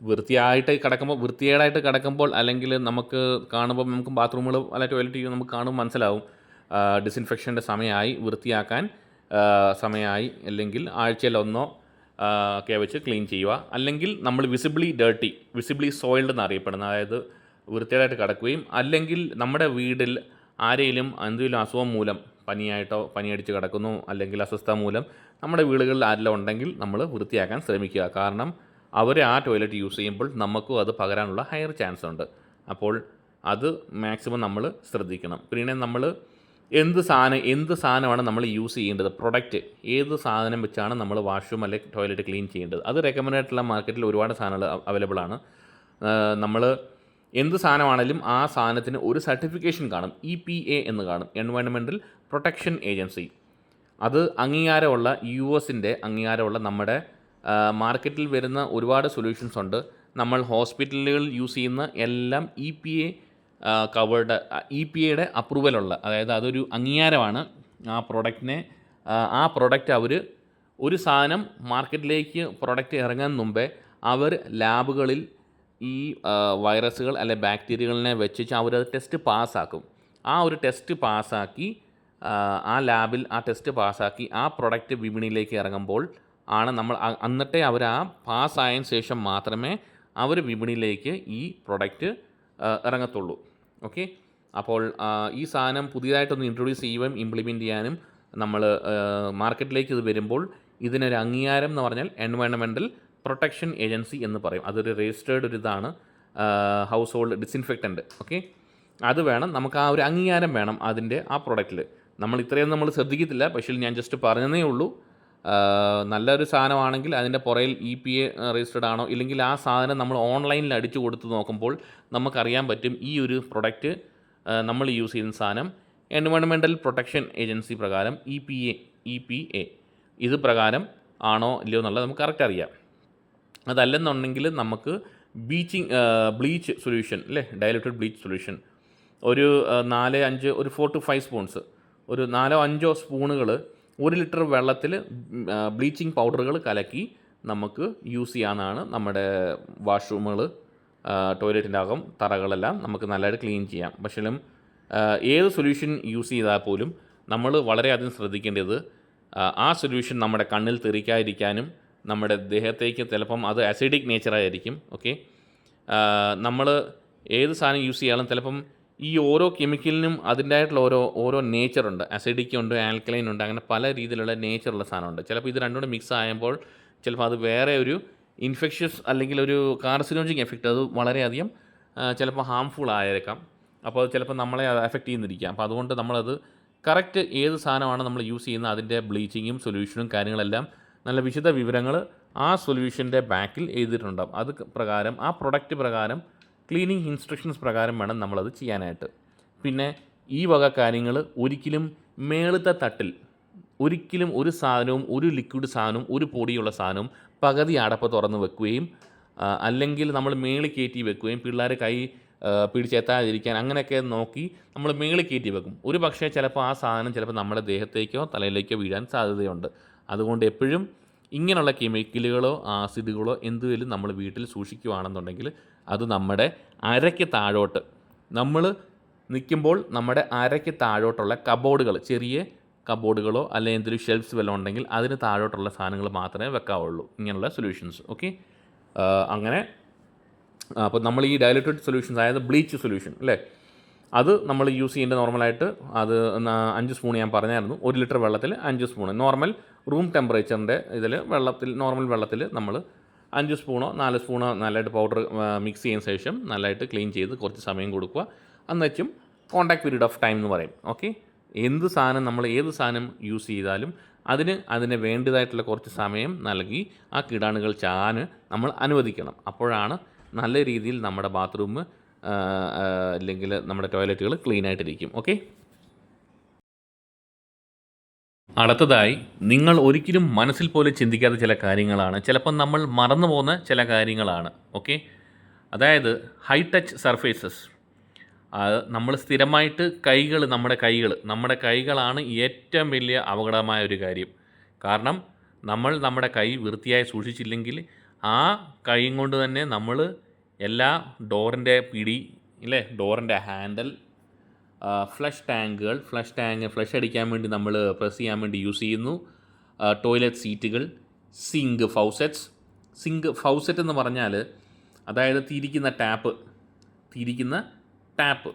Speaker 1: വൃത്തികേടായിട്ട് കിടക്കുമ്പോൾ അല്ലെങ്കിൽ നമുക്ക് കാണുമ്പോൾ നമുക്ക് ബാത്റൂമുകൾ അല്ല ടോയ്ലറ്റ് നമുക്ക് കാണുമ്പോൾ മനസ്സിലാവും ഡിസിൻഫെക്ഷൻ്റെ സമയമായി, വൃത്തിയാക്കാൻ സമയമായി. അല്ലെങ്കിൽ ആഴ്ചയിൽ ഒന്നോ ഒക്കെ വെച്ച് ക്ലീൻ ചെയ്യുക. അല്ലെങ്കിൽ നമ്മൾ വിസിബിളി സോയിൽഡ് എന്നറിയപ്പെടുന്ന, അതായത് വൃത്തികേടായിട്ട് കിടക്കുകയും അല്ലെങ്കിൽ നമ്മുടെ വീട്ടിൽ ആരെങ്കിലും എന്തെങ്കിലും അസുഖം മൂലം പനിയടിച്ച് കിടക്കുന്നു അല്ലെങ്കിൽ അസ്വസ്ഥത മൂലം നമ്മുടെ വീടുകളിൽ ആരെല്ലാം ഉണ്ടെങ്കിൽ നമ്മൾ വൃത്തിയാക്കാൻ ശ്രമിക്കുക. കാരണം അവർ ആ ടോയ്ലറ്റ് യൂസ് ചെയ്യുമ്പോൾ നമുക്കും അത് പകരാനുള്ള ഹയർ ചാൻസ് ഉണ്ട്. അപ്പോൾ അത് മാക്സിമം നമ്മൾ ശ്രദ്ധിക്കണം. പിന്നെ നമ്മൾ എന്ത് സാധനമാണ് നമ്മൾ യൂസ് ചെയ്യേണ്ടത്, പ്രൊഡക്റ്റ് ഏത് സാധനം വെച്ചാണ് നമ്മൾ വാഷ്റൂം അല്ലെങ്കിൽ ടോയ്ലറ്റ് ക്ലീൻ ചെയ്യേണ്ടത്, അത് റെക്കമെൻഡ് ആയിട്ടുള്ള മാർക്കറ്റിൽ ഒരുപാട് സാധനങ്ങൾ അവൈലബിൾ ആണ്. നമ്മൾ എന്ത് സാധനമാണെങ്കിലും ആ സാധനത്തിന് ഒരു സർട്ടിഫിക്കേഷൻ കാണും. EPA എന്ന് കാണും, എൻവയോൺമെൻറ്റൽ പ്രൊട്ടക്ഷൻ ഏജൻസി. അത് അംഗീകാരമുള്ള US-ൻ്റെ അംഗീകാരമുള്ള നമ്മുടെ മാർക്കറ്റിൽ വരുന്ന ഒരുപാട് സൊല്യൂഷൻസ് ഉണ്ട്. നമ്മൾ ഹോസ്പിറ്റലുകളിൽ യൂസ് ചെയ്യുന്ന എല്ലാം EPA കവേർഡ്, EPAയുടെ അപ്രൂവലുള്ള, അതായത് അതൊരു അംഗീകാരമാണ് ആ പ്രൊഡക്റ്റ് അവർ ഒരു സാധനം മാർക്കറ്റിലേക്ക് പ്രൊഡക്റ്റ് ഇറങ്ങാൻ മുമ്പേ അവർ ലാബുകളിൽ ഈ വൈറസുകൾ അല്ലെ ബാക്ടീരിയകളിനെ വെച്ച് അവരത് ടെസ്റ്റ് പാസ്സാക്കും. ആ ഒരു ടെസ്റ്റ് പാസ്സാക്കി ആ ലാബിൽ ആ ടെസ്റ്റ് പാസ്സാക്കി ആ പ്രൊഡക്റ്റ് വിപണിയിലേക്ക് ഇറങ്ങുമ്പോൾ ആണ് നമ്മൾ എന്നിട്ടേ അവർ ആ പാസ്സായതിന് ശേഷം മാത്രമേ അവർ വിപണിയിലേക്ക് ഈ പ്രൊഡക്റ്റ് ഇറങ്ങത്തുള്ളൂ. ഓക്കെ. അപ്പോൾ ഈ സാധനം പുതിയതായിട്ടൊന്ന് ഇൻട്രൊഡ്യൂസ് ചെയ്യുകയും ഇംപ്ലിമെൻറ്റ് ചെയ്യാനും നമ്മൾ മാർക്കറ്റിലേക്ക് ഇത് വരുമ്പോൾ ഇതിനൊരു അംഗീകാരം എന്ന് പറഞ്ഞാൽ എൻവയൺമെൻറ്റൽ പ്രൊട്ടക്ഷൻ ഏജൻസി എന്ന് പറയും. അതൊരു രജിസ്റ്റേർഡ് ഒരു ഇതാണ്, ഹൗസ് ഹോൾഡ് ഡിസിൻഫെക്റ്റൻ്റ്. ഓക്കെ, അത് വേണം നമുക്ക്, ആ ഒരു അംഗീകാരം വേണം അതിൻ്റെ ആ പ്രൊഡക്റ്റിൽ. നമ്മൾ ഇത്രയും നമ്മൾ ശ്രദ്ധിക്കത്തില്ല, പക്ഷേ ഞാൻ ജസ്റ്റ് പറഞ്ഞതേ ഉള്ളൂ. നല്ലൊരു സാധനമാണെങ്കിൽ അതിൻ്റെ പുറയിൽ EPA രജിസ്റ്റേർഡ് ആണോ, ഇല്ലെങ്കിൽ ആ സാധനം നമ്മൾ ഓൺലൈനിൽ അടിച്ചു കൊടുത്ത് നോക്കുമ്പോൾ നമുക്കറിയാൻ പറ്റും ഈ ഒരു പ്രൊഡക്റ്റ് നമ്മൾ യൂസ് ചെയ്യുന്ന സാധനം എൻവയൺമെൻറ്റൽ പ്രൊട്ടക്ഷൻ ഏജൻസി പ്രകാരം EPA ഇത് പ്രകാരം ആണോ ഇല്ലയോ എന്നുള്ളത് നമുക്ക് കറക്റ്റ് അറിയാം. അതല്ലെന്നുണ്ടെങ്കിൽ നമുക്ക് ബ്ലീച്ച് സൊല്യൂഷൻ അല്ലേ, ഡയലൂട്ടഡ് ബ്ലീച്ച് സൊല്യൂഷൻ ഒരു 4-5 ഒരു 4 to 5 സ്പൂൺസ്, ഒരു 4-5 സ്പൂണുകൾ 1 ലിറ്റർ വെള്ളത്തിൽ ബ്ലീച്ചിങ് പൗഡറുകൾ കലക്കി നമുക്ക് യൂസ് ചെയ്യാവുന്നതാണ്. നമ്മുടെ വാഷ്റൂമുകൾ, ടോയ്ലറ്റിൻ്റെ അകം, തറകളെല്ലാം നമുക്ക് നല്ലതായിട്ട് ക്ലീൻ ചെയ്യാം. പക്ഷേ ഏത് സൊല്യൂഷൻ യൂസ് ചെയ്താൽ പോലും നമ്മൾ വളരെയധികം ശ്രദ്ധിക്കേണ്ടത് ആ സൊല്യൂഷൻ നമ്മുടെ കണ്ണിൽ തെറിക്കാതിരിക്കാനും നമ്മുടെ ദേഹത്തേക്ക് ചിലപ്പം അത് അസിഡിക് നേച്ചറായിരിക്കും. ഓക്കെ, നമ്മൾ ഏത് സാധനം യൂസ് ചെയ്യാനും ചിലപ്പം ഈ ഓരോ കെമിക്കലിനും അതിൻ്റെതായിട്ടുള്ള ഓരോ നേച്ചറുണ്ട്. അസിഡിക് ഉണ്ട്, ആൽക്കലൈൻ ഉണ്ട്, അങ്ങനെ പല രീതിയിലുള്ള നേച്ചറുള്ള സാധനമുണ്ട്. ചിലപ്പോൾ ഇത് രണ്ടും കൂടെ മിക്സ് ആകുമ്പോൾ ചിലപ്പോൾ അത് വേറെ ഒരു ഇൻഫെക്ഷ്യസ് അല്ലെങ്കിൽ ഒരു കാർസിനോജിക് എഫക്റ്റ്, അത് വളരെയധികം ചിലപ്പോൾ ഹാംഫുൾ ആയേക്കാം. അപ്പോൾ അത് ചിലപ്പോൾ നമ്മളെ എഫക്റ്റ് ചെയ്യുന്നിരിക്കാം. അപ്പോൾ അതുകൊണ്ട് നമ്മളത് കറക്റ്റ് ഏത് സാധനമാണ് നമ്മൾ യൂസ് ചെയ്യുന്നത് അതിൻ്റെ ബ്ലീച്ചിങ്ങും സൊല്യൂഷനും കാര്യങ്ങളെല്ലാം നല്ല വിശദ വിവരങ്ങൾ ആ സൊല്യൂഷൻ്റെ ബാക്കിൽ എഴുതിയിട്ടുണ്ടാകും. അത് പ്രകാരം ആ പ്രൊഡക്റ്റ് പ്രകാരം ക്ലീനിങ് ഇൻസ്ട്രക്ഷൻസ് പ്രകാരം വേണം നമ്മളത് ചെയ്യാനായിട്ട്. പിന്നെ ഈ വക കാര്യങ്ങൾ ഒരിക്കലും മേളത്തെ തട്ടിൽ ഒരിക്കലും ഒരു സാധനവും, ഒരു ലിക്വിഡ് സാധനവും, ഒരു പൊടിയുള്ള സാധനവും പകുതി അടപ്പ് തുറന്ന് വെക്കുകയും അല്ലെങ്കിൽ നമ്മൾ മേളിൽ കയറ്റി വെക്കുകയും പിള്ളേർ കൈ പിടിച്ചെത്താതിരിക്കാൻ അങ്ങനെയൊക്കെ നോക്കി നമ്മൾ മേളിൽ കയറ്റി വെക്കും. ഒരു പക്ഷേ ചിലപ്പോൾ ആ സാധനം ചിലപ്പോൾ നമ്മുടെ ദേഹത്തേക്കോ തലയിലേക്കോ വീഴാൻ സാധ്യതയുണ്ട്. അതുകൊണ്ട് എപ്പോഴും ഇങ്ങനെയുള്ള കെമിക്കലുകളോ ആസിഡുകളോ എന്തുവേലും നമ്മൾ വീട്ടിൽ സൂക്ഷിക്കുകയാണെന്നുണ്ടെങ്കിൽ അത് നമ്മുടെ അരയ്ക്ക് താഴോട്ട്, നമ്മൾ നിൽക്കുമ്പോൾ നമ്മുടെ അരയ്ക്ക് താഴോട്ടുള്ള കബോർഡുകൾ, ചെറിയ കബോർഡുകളോ അല്ലെങ്കിൽ എന്തൊരു ഷെൽഫ്സ് വല്ലതും ഉണ്ടെങ്കിൽ അതിന് താഴോട്ടുള്ള സാധനങ്ങൾ മാത്രമേ വെക്കാവുള്ളൂ ഇങ്ങനെയുള്ള സൊല്യൂഷൻസ്. ഓക്കെ, അങ്ങനെ അപ്പോൾ നമ്മൾ ഈ ഡയലൂട്ടഡ് സൊല്യൂഷൻസ്, അതായത് ബ്ലീച്ച് സൊല്യൂഷൻ അല്ലേ, അത് നമ്മൾ യൂസ് ചെയ്യേണ്ടത് നോർമലായിട്ട് അത് 5 സ്പൂൺ ഞാൻ പറഞ്ഞായിരുന്നു. 1 ലിറ്റർ വെള്ളത്തിൽ 5 സ്പൂൺ നോർമൽ റൂം ടെമ്പറേച്ചറിൻ്റെ വെള്ളത്തിൽ, നോർമൽ വെള്ളത്തിൽ നമ്മൾ 5 സ്പൂണോ 4 സ്പൂണോ നല്ലതായിട്ട് പൗഡർ മിക്സ് ചെയ്യുന്ന ശേഷം നല്ലതായിട്ട് ക്ലീൻ ചെയ്ത് കുറച്ച് സമയം കൊടുക്കുക. എന്നുവെച്ചും കോൺടാക്ട് പീരീഡ് ഓഫ് ടൈം എന്ന് പറയും. ഓക്കെ, എന്ത് സാധനം നമ്മൾ ഏത് സാധനം യൂസ് ചെയ്താലും അതിന് വേണ്ടതായിട്ടുള്ള കുറച്ച് സമയം നൽകി ആ കീടാണുകൾ ചാൻ നമ്മൾ അനുവദിക്കണം. അപ്പോഴാണ് നല്ല രീതിയിൽ നമ്മുടെ ബാത്റൂം അല്ലെങ്കിൽ നമ്മുടെ ടോയ്ലറ്റുകൾ ക്ലീൻ ആയിട്ടിരിക്കും. ഓക്കെ, അടുത്തതായി നിങ്ങൾ ഒരിക്കലും മനസ്സിൽ പോലും ചിന്തിക്കാത്ത ചില കാര്യങ്ങളാണ്, ചിലപ്പോൾ നമ്മൾ മറന്നു പോകുന്ന ചില കാര്യങ്ങളാണ്. ഓക്കെ, അതായത് ഹൈ ടച്ച് സർഫേസസ്. നമ്മൾ സ്ഥിരമായിട്ട് നമ്മുടെ കൈകളാണ് ഏറ്റവും വലിയ അപകടമായ ഒരു കാര്യം. കാരണം നമ്മൾ നമ്മുടെ കൈ വൃത്തിയായി സൂക്ഷിച്ചില്ലെങ്കിൽ ആ കൈ കൊണ്ട് തന്നെ നമ്മൾ എല്ലാ ഡോറിൻ്റെ പിടി ഇല്ലേ, ഡോറിൻ്റെ ഹാൻഡിൽ, ഫ്ലഷ് അടിക്കാൻ വേണ്ടി നമ്മൾ പ്രസ് ചെയ്യാൻ വേണ്ടി യൂസ് ചെയ്യുന്നു, ടോയ്ലറ്റ് സീറ്റുകൾ, സിങ്ക് ഫൗസെറ്റ് എന്ന് പറഞ്ഞാൽ അതായത് തിരിക്കുന്ന ടാപ്പ്.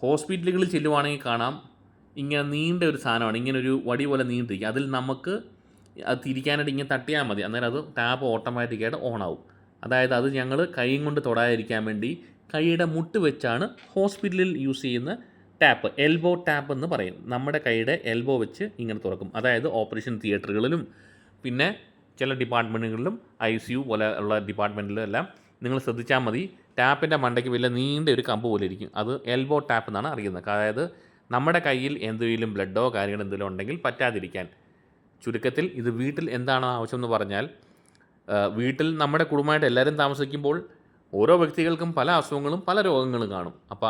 Speaker 1: ഹോസ്പിറ്റലുകളിൽ ചെല്ലുവാണെങ്കിൽ കാണാം ഇങ്ങനെ നീണ്ട ഒരു സാധനമാണ്, ഇങ്ങനെ ഒരു വടി പോലെ നീണ്ടിരിക്കുക. അതിൽ നമുക്ക് അത് തിരിക്കാനായിട്ട് ഇങ്ങനെ തട്ടിയാൽ മതി, അന്നേരം അത് ടാപ്പ് ഓട്ടോമാറ്റിക്കായിട്ട് ഓണാവും. അതായത് അത് ഞങ്ങൾ കൈ കൊണ്ട് തൊടാതിരിക്കാൻ വേണ്ടി കൈയുടെ മുട്ട് വെച്ചാണ് ഹോസ്പിറ്റലിൽ യൂസ് ചെയ്യുന്ന ടാപ്പ്, എൽബോ ടാപ്പ് എന്ന് പറയും. നമ്മുടെ കൈയുടെ എൽബോ വെച്ച് ഇങ്ങനെ തുറക്കും. അതായത് ഓപ്പറേഷൻ തിയേറ്ററുകളിലും പിന്നെ ചില ഡിപ്പാർട്ട്മെൻറ്റുകളിലും ICU പോലെ ഉള്ള ഡിപ്പാർട്ട്മെൻറ്റിലും എല്ലാം നിങ്ങൾ ശ്രദ്ധിച്ചാൽ മതി, ടാപ്പിൻ്റെ മണ്ടയ്ക്ക് വലിയ നീണ്ട ഒരു കമ്പ് പോലെ ഇരിക്കും. അത് എൽബോ ടാപ്പ് എന്നാണ് അറിയുന്നത്. അതായത് നമ്മുടെ കയ്യിൽ എന്തെങ്കിലും ബ്ലഡോ കാര്യങ്ങൾ എന്തെങ്കിലും ഉണ്ടെങ്കിൽ പറ്റാതിരിക്കാൻ. ചുരുക്കത്തിൽ ഇത് വീട്ടിൽ എന്താണ് ആവശ്യം എന്ന് പറഞ്ഞാൽ, വീട്ടിൽ നമ്മുടെ കുടുംബമായിട്ട് എല്ലാവരും താമസിക്കുമ്പോൾ ഓരോ വ്യക്തികൾക്കും പല അസുഖങ്ങളും പല രോഗങ്ങളും കാണും. അപ്പോൾ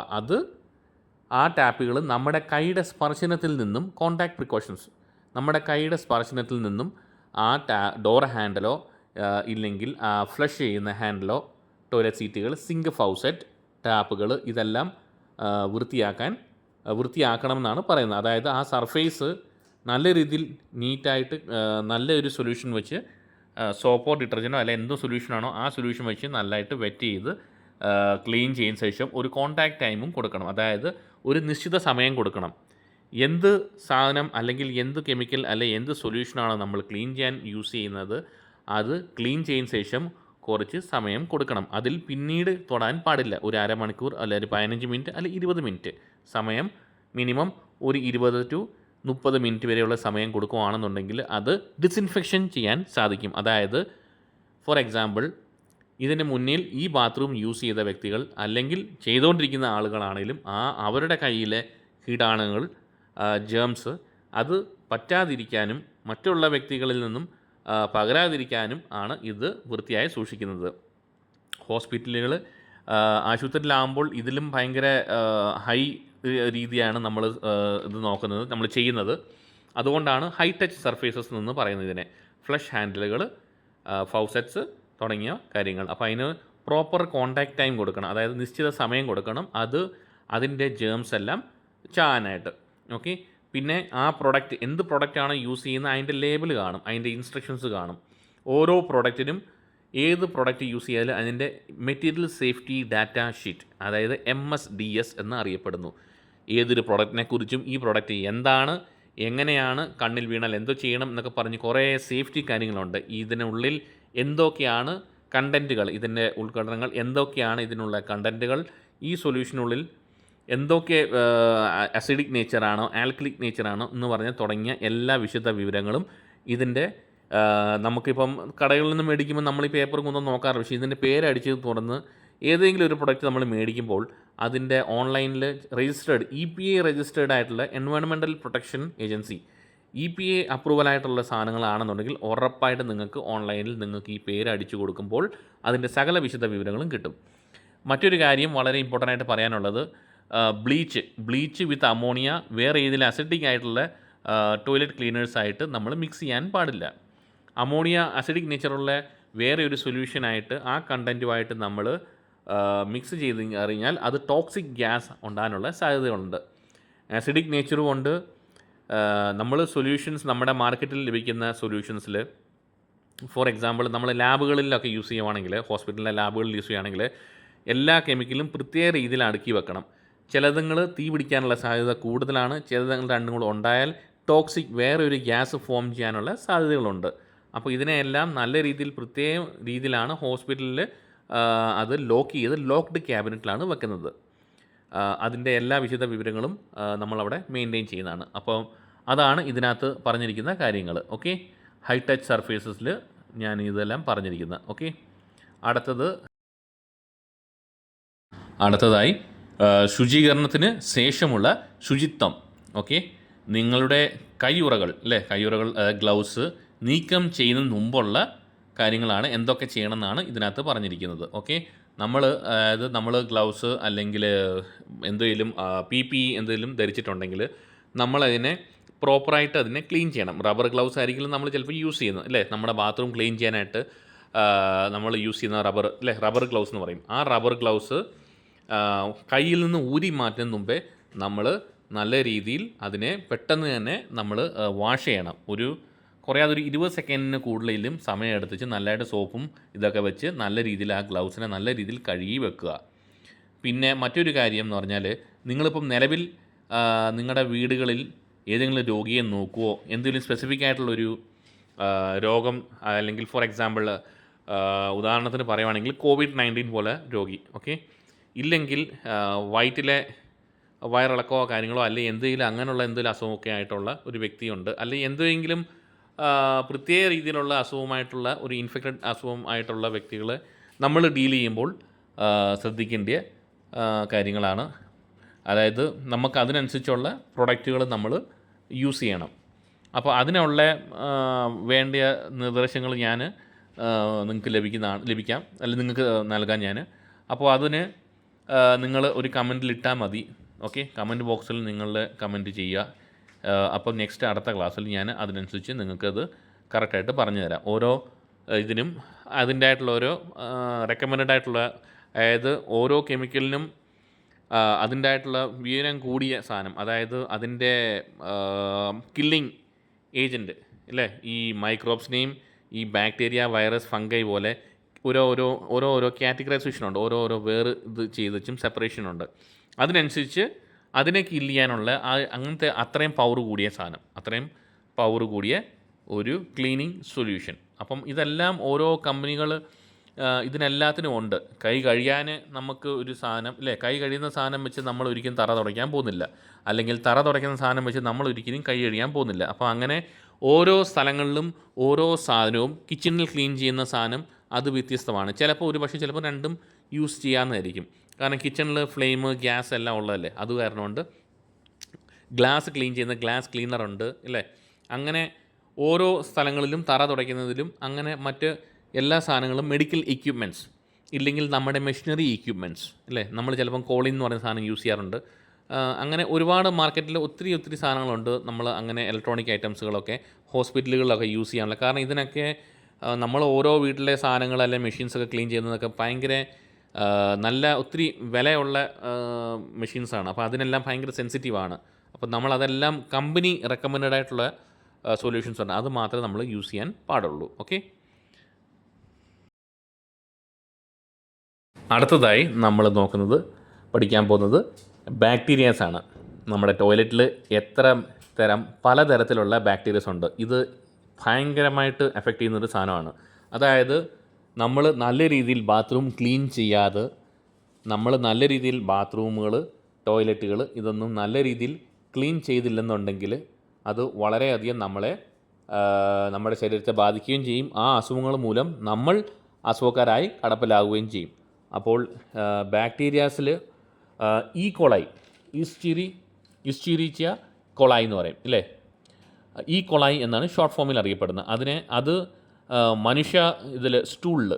Speaker 1: ആ ടാപ്പുകൾ നമ്മുടെ കൈയുടെ സ്പർശനത്തിൽ നിന്നും, കോൺടാക്ട് പ്രിക്കോഷൻസ്, നമ്മുടെ കൈയുടെ സ്പർശനത്തിൽ നിന്നും ആ ഡോർ ഹാൻഡിലോ ഇല്ലെങ്കിൽ ഫ്ലഷ് ചെയ്യുന്ന ഹാൻഡിലോ, ടോയ്ലറ്റ് സീറ്റുകൾ, സിങ്ക് ഫൗസെറ്റ്, ടാപ്പുകൾ ഇതെല്ലാം വൃത്തിയാക്കണമെന്നാണ് പറയുന്നത്. അതായത് ആ സർഫേസ് നല്ല രീതിയിൽ നീറ്റായിട്ട് നല്ലൊരു സൊല്യൂഷൻ വെച്ച്, സോപ്പോ ഡിറ്റർജൻറ്റോ അല്ല എന്തോ സൊല്യൂഷനാണോ ആ സൊല്യൂഷൻ വെച്ച് നല്ലതായിട്ട് വെറ്റ് ചെയ്ത് ക്ലീൻ ചെയ്യുന്ന ശേഷം ഒരു കോൺടാക്റ്റ് ടൈമും കൊടുക്കണം. അതായത് ഒരു നിശ്ചിത സമയം കൊടുക്കണം. എന്ത് സാധനം അല്ലെങ്കിൽ എന്ത് കെമിക്കൽ അല്ലെങ്കിൽ എന്ത് സൊല്യൂഷനാണ് നമ്മൾ ക്ലീൻ ചെയ്യാൻ യൂസ് ചെയ്യുന്നത്, അത് ക്ലീൻ ചെയ്യുന്ന ശേഷം കുറച്ച് സമയം കൊടുക്കണം. അതിൽ പിന്നീട് തൊടാൻ പാടില്ല. ഒരു അരമണിക്കൂർ അല്ല ഒരു 15 മിനിറ്റ് അല്ല 20 മിനിറ്റ് സമയം, മിനിമം ഒരു 20 to 30 മിനിറ്റ് വരെയുള്ള സമയം കൊടുക്കുകയാണെന്നുണ്ടെങ്കിൽ അത് ഡിസിൻഫെക്ഷൻ ചെയ്യാൻ സാധിക്കും. അതായത് ഫോർ എക്സാമ്പിൾ, ഇതിന് മുന്നിൽ ഈ ബാത്റൂം യൂസ് ചെയ്ത വ്യക്തികൾ അല്ലെങ്കിൽ ചെയ്തുകൊണ്ടിരിക്കുന്ന ആളുകളാണെങ്കിലും അവരുടെ കയ്യിലെ കീടാണുങ്ങൾ, ജേംസ്, അത് പറ്റാതിരിക്കാനും മറ്റുള്ള വ്യക്തികളിൽ നിന്നും പകരാതിരിക്കാനും ആണ് ഇത് വൃത്തിയായി സൂക്ഷിക്കുന്നത്. ഹോസ്പിറ്റലുകൾ, ആശുപത്രിയിലാകുമ്പോൾ ഇതിലും ഭയങ്കര ഹൈ രീതിയാണ് നമ്മൾ ഇത് നോക്കുന്നത്, നമ്മൾ ചെയ്യുന്നത്. അതുകൊണ്ടാണ് ഹൈ ടച്ച് സർഫേസസ് എന്ന് പറയുന്നത് ഇതിനെ. ഫ്ലഷ് ഹാൻഡിലുകൾ, ഫൗസെറ്റ്സ് തുടങ്ങിയ കാര്യങ്ങൾ. അപ്പോൾ അതിന് പ്രോപ്പർ കോൺടാക്റ്റ് ടൈം കൊടുക്കണം. അതായത് നിശ്ചിത സമയം കൊടുക്കണം. അതിൻ്റെ ജേംസ് എല്ലാം ചാനായിട്ട്. ഓക്കെ. പിന്നെ ആ പ്രൊഡക്റ്റ്, എന്ത് പ്രൊഡക്റ്റാണ് യൂസ് ചെയ്യുന്നത് അതിൻ്റെ ലേബിൾ കാണും, അതിൻ്റെ ഇൻസ്ട്രക്ഷൻസ് കാണും. ഓരോ പ്രൊഡക്റ്റിനും ഏത് പ്രൊഡക്റ്റ് യൂസ് ചെയ്താലും അതിൻ്റെ മെറ്റീരിയൽ സേഫ്റ്റി ഡാറ്റ ഷീറ്റ്, അതായത് MSDS എന്ന് അറിയപ്പെടുന്നു. ഏതൊരു പ്രൊഡക്റ്റിനെക്കുറിച്ചും ഈ പ്രൊഡക്റ്റ് എന്താണ്, എങ്ങനെയാണ്, കണ്ണിൽ വീണാൽ എന്തോ ചെയ്യണം എന്നൊക്കെ പറഞ്ഞ് കുറേ സേഫ്റ്റി കാര്യങ്ങളുണ്ട്. ഇതിനുള്ളിൽ എന്തൊക്കെയാണ് കണ്ടൻറ്റുകൾ, ഇതിൻ്റെ ഉൾഘടനങ്ങൾ എന്തൊക്കെയാണ്, ഇതിനുള്ള കണ്ടൻറ്റുകൾ, ഈ സൊല്യൂഷനുള്ളിൽ എന്തൊക്കെ അസിഡിക് നേച്ചറാണോ ആൽക്കലിക് നേച്ചറാണോ എന്ന് പറഞ്ഞ് തുടങ്ങിയ എല്ലാ വിശദ വിവരങ്ങളും ഇതിൻ്റെ നമുക്കിപ്പം കടകളിൽ നിന്ന് മേടിക്കുമ്പോൾ നമ്മൾ ഈ പേപ്പർ കൊണ്ടൊന്നും നോക്കാറില്ല. പക്ഷേ ഇതിൻ്റെ പേരടിച്ച് തുറന്ന് ഏതെങ്കിലും ഒരു പ്രൊഡക്റ്റ് നമ്മൾ മേടിക്കുമ്പോൾ അതിൻ്റെ ഓൺലൈനിൽ രജിസ്റ്റേർഡ് EPA രജിസ്റ്റേർഡ് ആയിട്ടുള്ള എൻവയോൺമെൻറ്റൽ പ്രൊട്ടക്ഷൻ ഏജൻസി EPA അപ്രൂവലായിട്ടുള്ള സാധനങ്ങളാണെന്നുണ്ടെങ്കിൽ ഉറപ്പായിട്ട് നിങ്ങൾക്ക് ഓൺലൈനിൽ നിങ്ങൾക്ക് ഈ പേര് അടിച്ചു കൊടുക്കുമ്പോൾ അതിൻ്റെ സകല വിശദ വിവരങ്ങളും കിട്ടും. മറ്റൊരു കാര്യം വളരെ ഇമ്പോർട്ടൻ്റ് ആയിട്ട് പറയാനുള്ളത്, ബ്ലീച്ച് വിത്ത് അമോണിയ വേറെ ഏതിൽ അസിഡിക് ആയിട്ടുള്ള ടോയ്ലറ്റ് ക്ലീനേഴ്സായിട്ട് നമ്മൾ മിക്സ് ചെയ്യാൻ പാടില്ല. അമോണിയ അസിഡിക് നേച്ചറുള്ള വേറെ ഒരു സൊല്യൂഷനായിട്ട് ആ കണ്ടൻറ്റുമായിട്ട് നമ്മൾ മിക്സ് ചെയ്ത് കഴിഞ്ഞാൽ അത് ടോക്സിക് ഗ്യാസ് ഉണ്ടാകാനുള്ള സാധ്യതകളുണ്ട്. ആസിഡിക് നേച്ചർ കൊണ്ട് നമ്മൾ നമ്മുടെ മാർക്കറ്റിൽ ലഭിക്കുന്ന സൊല്യൂഷൻസിൽ, ഫോർ എക്സാമ്പിൾ നമ്മൾ ലാബുകളിലൊക്കെ യൂസ് ചെയ്യുവാണെങ്കിൽ, ഹോസ്പിറ്റലിലെ ലാബുകളിൽ യൂസ് ചെയ്യുകയാണെങ്കിൽ എല്ലാ കെമിക്കലും പ്രത്യേക രീതിയിൽ അടുക്കി വെക്കണം. ചിലതുങ്ങൾ തീ പിടിക്കാനുള്ള സാധ്യത കൂടുതലാണ്. ചിലതുങ്ങൾ രണ്ടും കൂടെ ഉണ്ടായാൽ ടോക്സിക് വേറെ ഒരു ഗ്യാസ് ഫോം ചെയ്യാനുള്ള സാധ്യതകളുണ്ട്. അപ്പോൾ ഇതിനെല്ലാം നല്ല രീതിയിൽ പ്രത്യേക രീതിയിലാണ് ഹോസ്പിറ്റലിൽ അത് ലോക്ക്ഡ് ക്യാബിനറ്റിലാണ് വെക്കുന്നത്. അതിൻ്റെ എല്ലാ വിശദ വിവരങ്ങളും നമ്മളവിടെ മെയിൻറ്റെയിൻ ചെയ്യുന്നതാണ്. അപ്പോൾ അതാണ് ഇതിനകത്ത് പറഞ്ഞിരിക്കുന്ന കാര്യങ്ങൾ. ഓക്കെ, ഹൈ ടച്ച് സർഫേസസിൽ ഞാൻ ഇതെല്ലാം പറഞ്ഞിരിക്കുന്നത്. ഓക്കെ, അടുത്തതായി ശുചീകരണത്തിന് ശേഷമുള്ള ശുചിത്വം. ഓക്കെ, നിങ്ങളുടെ കയ്യുറകൾ ഗ്ലൗസ് നീക്കം ചെയ്യുന്നതിന് മുമ്പുള്ള കാര്യങ്ങളാണ് എന്തൊക്കെ ചെയ്യണമെന്നാണ് ഇതിനകത്ത് പറഞ്ഞിരിക്കുന്നത്. ഓക്കെ, നമ്മൾ ഗ്ലൗസ് അല്ലെങ്കിൽ എന്തെങ്കിലും PPE എന്തെങ്കിലും ധരിച്ചിട്ടുണ്ടെങ്കിൽ നമ്മളതിനെ പ്രോപ്പറായിട്ട് അതിനെ ക്ലീൻ ചെയ്യണം. റബ്ബർ ഗ്ലൗസ് ആയിരിക്കും നമ്മൾ ചിലപ്പോൾ യൂസ് ചെയ്യുന്നത്, നമ്മുടെ ബാത്റൂം ക്ലീൻ ചെയ്യാനായിട്ട് നമ്മൾ യൂസ് ചെയ്യുന്ന റബ്ബർ ഗ്ലൗസ് എന്ന് പറയും. ആ റബ്ബർ ഗ്ലൗസ് കയ്യിൽ നിന്ന് ഊരി മാറ്റുന്നതിന് മുമ്പേ നമ്മൾ നല്ല രീതിയിൽ അതിനെ പെട്ടെന്ന് തന്നെ നമ്മൾ വാഷ് ചെയ്യണം. കുറയാതൊരു 20 സെക്കൻഡിന് കൂടുതലും സമയം എടുത്തിച്ച് നല്ലതായിട്ട് സോപ്പും ഇതൊക്കെ വെച്ച് നല്ല രീതിയിൽ ആ ഗ്ലൗസിനെ നല്ല രീതിയിൽ കഴുകി വെക്കുക. പിന്നെ മറ്റൊരു കാര്യം എന്ന് പറഞ്ഞാൽ, നിങ്ങളിപ്പം നിലവിൽ നിങ്ങളുടെ വീടുകളിൽ ഏതെങ്കിലും രോഗിയെ നോക്കുകയോ എന്തെങ്കിലും സ്പെസിഫിക് ആയിട്ടുള്ളൊരു രോഗം, അല്ലെങ്കിൽ ഫോർ എക്സാമ്പിൾ ഉദാഹരണത്തിന് പറയുവാണെങ്കിൽ COVID-19 പോലെ രോഗി, ഓക്കെ, ഇല്ലെങ്കിൽ വയറ്റിലെ വയറിളക്കമോ കാര്യങ്ങളോ അല്ലെങ്കിൽ എന്തെങ്കിലും അസുഖമൊക്കെ ആയിട്ടുള്ള ഒരു വ്യക്തിയുണ്ട്, അല്ലെങ്കിൽ എന്തെങ്കിലും പ്രത്യേക രീതിയിലുള്ള അസുഖമായിട്ടുള്ള ഒരു ഇൻഫെക്റ്റഡ് അസുഖമായിട്ടുള്ള വ്യക്തികളെ നമ്മൾ ഡീൽ ചെയ്യുമ്പോൾ ശ്രദ്ധിക്കേണ്ട കാര്യങ്ങളാണ്. അതായത് നമുക്ക് അതിനനുസരിച്ചുള്ള പ്രൊഡക്റ്റുകൾ നമ്മൾ യൂസ് ചെയ്യണം. അപ്പോൾ അതിനുള്ള വേണ്ട നിർദ്ദേശങ്ങൾ ഞാൻ നിങ്ങൾക്ക് ലഭിക്കാം, അല്ലെങ്കിൽ നിങ്ങൾക്ക് നൽകാം ഞാൻ. അപ്പോൾ അതിന് നിങ്ങൾ ഒരു കമൻറ്റിൽ ഇട്ടാൽ മതി. ഓക്കെ, കമൻറ്റ് ബോക്സിൽ നിങ്ങളുടെ കമൻറ്റ് ചെയ്യുക. അപ്പം അടുത്ത ക്ലാസ്സിൽ ഞാൻ അതിനനുസരിച്ച് നിങ്ങൾക്കത് കറക്റ്റായിട്ട് പറഞ്ഞു തരാം. ഓരോ ഇതിനും അതിൻ്റെ ആയിട്ടുള്ള ഓരോ റെക്കമെൻഡഡ് ആയിട്ടുള്ള, അതായത് ഓരോ കെമിക്കലിനും അതിൻ്റെ ആയിട്ടുള്ള വീര്യം കൂടിയ സാധനം, അതായത് അതിൻ്റെ കില്ലിങ് ഏജൻറ്റ് ഈ മൈക്രോബ്സിനെയും ഈ ബാക്ടീരിയ, വൈറസ്, ഫംഗൈ പോലെ ഓരോ കാറ്റഗറൈസേഷനുണ്ട്, ഓരോ വേറെ ഇത് ചെയ്ത് വെച്ചും സെപ്പറേഷനുണ്ട്. അതിനനുസരിച്ച് അതിനെ കില്ല് ചെയ്യാനുള്ള അങ്ങനത്തെ അത്രയും പവർ കൂടിയ ഒരു ക്ലീനിങ് സൊല്യൂഷൻ. അപ്പം ഇതെല്ലാം ഓരോ കമ്പനികൾ ഇതിനെല്ലാത്തിനും ഉണ്ട്. കൈ കഴുകാൻ നമുക്ക് ഒരു സാധനം ഇല്ലേ, കൈ കഴിയുന്ന സാധനം വെച്ച് നമ്മൾ ഒരിക്കലും തറ തുടയ്ക്കാൻ പോകുന്നില്ല, അല്ലെങ്കിൽ തറ തുടയ്ക്കുന്ന സാധനം വെച്ച് നമ്മൾ ഒരിക്കലും കൈ കഴുകാൻ പോകുന്നില്ല. അപ്പോൾ അങ്ങനെ ഓരോ സ്ഥലങ്ങളിലും ഓരോ സാധനവും കിച്ചണിൽ ക്ലീൻ ചെയ്യുന്ന സാധനം അത് വ്യത്യസ്തമാണ്. ചിലപ്പോൾ രണ്ടും യൂസ് ചെയ്യാമെന്നായിരിക്കും. കാരണം കിച്ചണിൽ ഫ്ലെയിം, ഗ്യാസ് എല്ലാം ഉള്ളതല്ലേ. അത് കാരണമുണ്ട് ഗ്ലാസ് ക്ലീൻ ചെയ്യുന്ന ഗ്ലാസ് ക്ലീനറുണ്ട് അല്ലേ. അങ്ങനെ ഓരോ സ്ഥലങ്ങളിലും തറ തുടയ്ക്കുന്നതിലും അങ്ങനെ മറ്റ് എല്ലാ സാധനങ്ങളും മെഡിക്കൽ എക്യുപ്മെൻറ്റ്സ് ഇല്ലെങ്കിൽ നമ്മുടെ മെഷീനറി എക്യുപ്മെൻറ്റ്സ് അല്ലേ. നമ്മൾ ചിലപ്പം കോളിൻ എന്ന് പറയുന്ന സാധനം യൂസ് ചെയ്യാറുണ്ട്. അങ്ങനെ ഒരുപാട് മാർക്കറ്റിൽ ഒത്തിരി സാധനങ്ങളുണ്ട്. നമ്മൾ അങ്ങനെ ഇലക്ട്രോണിക് ഐറ്റംസുകളൊക്കെ ഹോസ്പിറ്റലുകളിലൊക്കെ യൂസ് ചെയ്യാനുള്ള. കാരണം ഇതിനൊക്കെ നമ്മൾ ഓരോ വീട്ടിലെ സാധനങ്ങൾ അല്ലെങ്കിൽ മെഷീൻസൊക്കെ ക്ലീൻ ചെയ്യുന്നതൊക്കെ ഭയങ്കര നല്ല ഒത്തിരി വിലയുള്ള മെഷീൻസാണ്. അപ്പോൾ അതിനെല്ലാം ഭയങ്കര സെൻസിറ്റീവാണ്. അപ്പോൾ നമ്മളതെല്ലാം കമ്പനി റെക്കമെൻഡഡ് ആയിട്ടുള്ള സൊല്യൂഷൻസ് ഉണ്ട്, അത് മാത്രമേ നമ്മൾ യൂസ് ചെയ്യാൻ പാടുള്ളൂ. ഓക്കെ. അടുത്തതായി നമ്മൾ പഠിക്കാൻ പോകുന്നത് ബാക്ടീരിയാസാണ്. നമ്മുടെ ടോയ്ലറ്റിൽ പലതരത്തിലുള്ള ബാക്ടീരിയസ് ഉണ്ട്. ഇത് ഭയങ്കരമായിട്ട് എഫക്റ്റ് ചെയ്യുന്നൊരു സാധനമാണ്. അതായത് നമ്മൾ നല്ല രീതിയിൽ ബാത്റൂം ക്ലീൻ ചെയ്യാതെ, നമ്മൾ നല്ല രീതിയിൽ ബാത്റൂമുകൾ, ടോയ്ലറ്റുകൾ ഇതൊന്നും നല്ല രീതിയിൽ ക്ലീൻ ചെയ്തില്ലെന്നുണ്ടെങ്കിൽ അത് വളരെയധികം നമ്മുടെ ശരീരത്തെ ബാധിക്കുകയും ചെയ്യും. ആ അസുഖങ്ങൾ മൂലം നമ്മൾ അസുഖക്കാരായി കടപ്പിലാവുകയും ചെയ്യും. അപ്പോൾ ബാക്ടീരിയാസിൽ കോളൈ, ഈസ്റ്റീരിച്ചിയ കൊളായി എന്ന് പറയും ഇല്ലേ. കൊളായി എന്നാണ് ഷോർട്ട് ഫോമിൽ അറിയപ്പെടുന്നത്. അത് മനുഷ്യ സ്റ്റൂളിൽ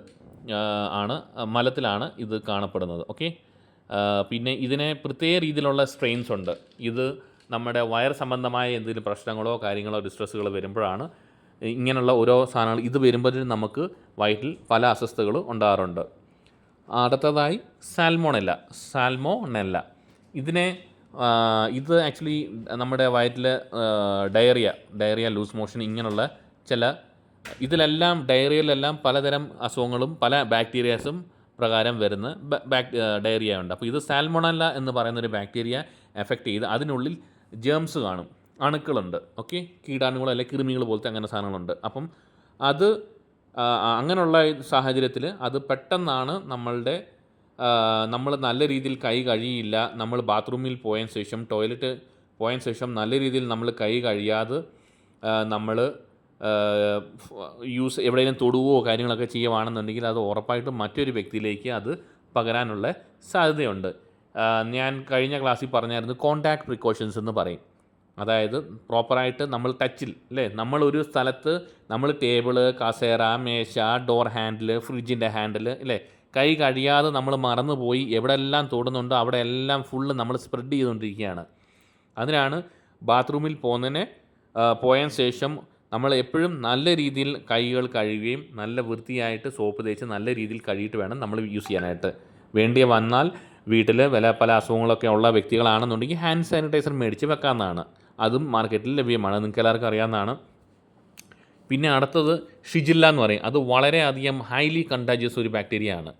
Speaker 1: മലത്തിലാണ് ഇത് കാണപ്പെടുന്നത്. ഓക്കെ. പിന്നെ ഇതിനെ പ്രത്യേക രീതിയിലുള്ള സ്ട്രെയിൻസ് ഉണ്ട്. ഇത് നമ്മുടെ വയർ സംബന്ധമായ എന്തെങ്കിലും പ്രശ്നങ്ങളോ കാര്യങ്ങളോ ഡിസ്ട്രസ്സുകളോ വരുമ്പോഴാണ് ഇങ്ങനെയുള്ള ഓരോ സാധനങ്ങൾ ഇത് വരുമ്പോഴത്തേനും നമുക്ക് വയറ്റിൽ പല അസ്വസ്ഥതകളും ഉണ്ടാകാറുണ്ട്. അടുത്തതായി സാൽമോണെല്ല. ഇത് ആക്ച്വലി നമ്മുടെ വയറ്റിൽ ഡയറിയ, ലൂസ് മോഷൻ ഇങ്ങനെയുള്ള ഇതിലെല്ലാം ഡയറിയയിലെല്ലാം പലതരം അസുഖങ്ങളും പല ബാക്ടീരിയാസും പ്രകാരം വരുന്ന ഡയറിയ ഉണ്ട്. അപ്പോൾ ഇത് സാൽമോണല്ല എന്ന് പറയുന്നൊരു ബാക്ടീരിയ എഫക്റ്റ് ചെയ്ത് അതിനുള്ളിൽ ജേംസ് കാണും, അണുക്കളുണ്ട്. ഓക്കെ. കീടാണുകൾ അല്ലെങ്കിൽ കൃമികൾ പോലത്തെ അങ്ങനെ സാധനങ്ങളുണ്ട്. അപ്പം അത് അങ്ങനെയുള്ള സാഹചര്യത്തിൽ അത് പെട്ടെന്നാണ് നമ്മൾ നല്ല രീതിയിൽ കൈ കഴിയില്ല, നമ്മൾ ബാത്റൂമിൽ പോയതിന് ശേഷം ടോയ്ലറ്റ് പോയതിന് ശേഷം നല്ല രീതിയിൽ നമ്മൾ കൈ കഴിയാതെ നമ്മൾ എവിടെയെങ്കിലും തൊടുവോ കാര്യങ്ങളൊക്കെ ചെയ്യുകയാണെന്നുണ്ടെങ്കിൽ അത് ഉറപ്പായിട്ടും മറ്റൊരു വ്യക്തിയിലേക്ക് അത് പകരാനുള്ള സാധ്യതയുണ്ട്. ഞാൻ കഴിഞ്ഞ ക്ലാസ്സിൽ പറഞ്ഞായിരുന്നു കോൺടാക്ട് പ്രിക്കോഷൻസ് എന്ന് പറയും. അതായത് പ്രോപ്പറായിട്ട് നമ്മൾ ടച്ചിൽ അല്ലേ, നമ്മളൊരു സ്ഥലത്ത് നമ്മൾ ടേബിള്, കസേര, മേശ, ഡോർ ഹാൻഡിൽ, ഫ്രിഡ്ജിൻ്റെ ഹാൻഡിൽ അല്ലേ, കൈ കഴിയാതെ നമ്മൾ മറന്നുപോയി എവിടെയെല്ലാം തൊടുന്നുണ്ടോ അവിടെ എല്ലാം ഫുള്ള് നമ്മൾ സ്പ്രെഡ് ചെയ്തുകൊണ്ടിരിക്കുകയാണ്. അതിനാണ് ബാത്റൂമിൽ പോയതിന് ശേഷം നമ്മൾ എപ്പോഴും നല്ല രീതിയിൽ കൈകൾ കഴുകുകയും നല്ല വൃത്തിയായിട്ട് സോപ്പ് തേച്ച് നല്ല രീതിയിൽ കഴുകിയിട്ട് വേണം നമ്മൾ യൂസ് ചെയ്യാനായിട്ട്. വേണ്ടി വന്നാൽ വീട്ടിൽ പല അസുഖങ്ങളൊക്കെ ഉള്ള വ്യക്തികളാണെന്നുണ്ടെങ്കിൽ ഹാൻഡ് സാനിറ്റൈസർ മേടിച്ച് വെക്കാവുന്നതാണ്. അതും മാർക്കറ്റിൽ ലഭ്യമാണ്, നിങ്ങൾക്ക് എല്ലാവർക്കും അറിയാവുന്നതാണ്. പിന്നെ അടുത്തത് ഷിജില്ല എന്ന് പറയും. അത് വളരെയധികം ഹൈലി കണ്ടാജിയസ് ഒരു ബാക്ടീരിയ ആണ്.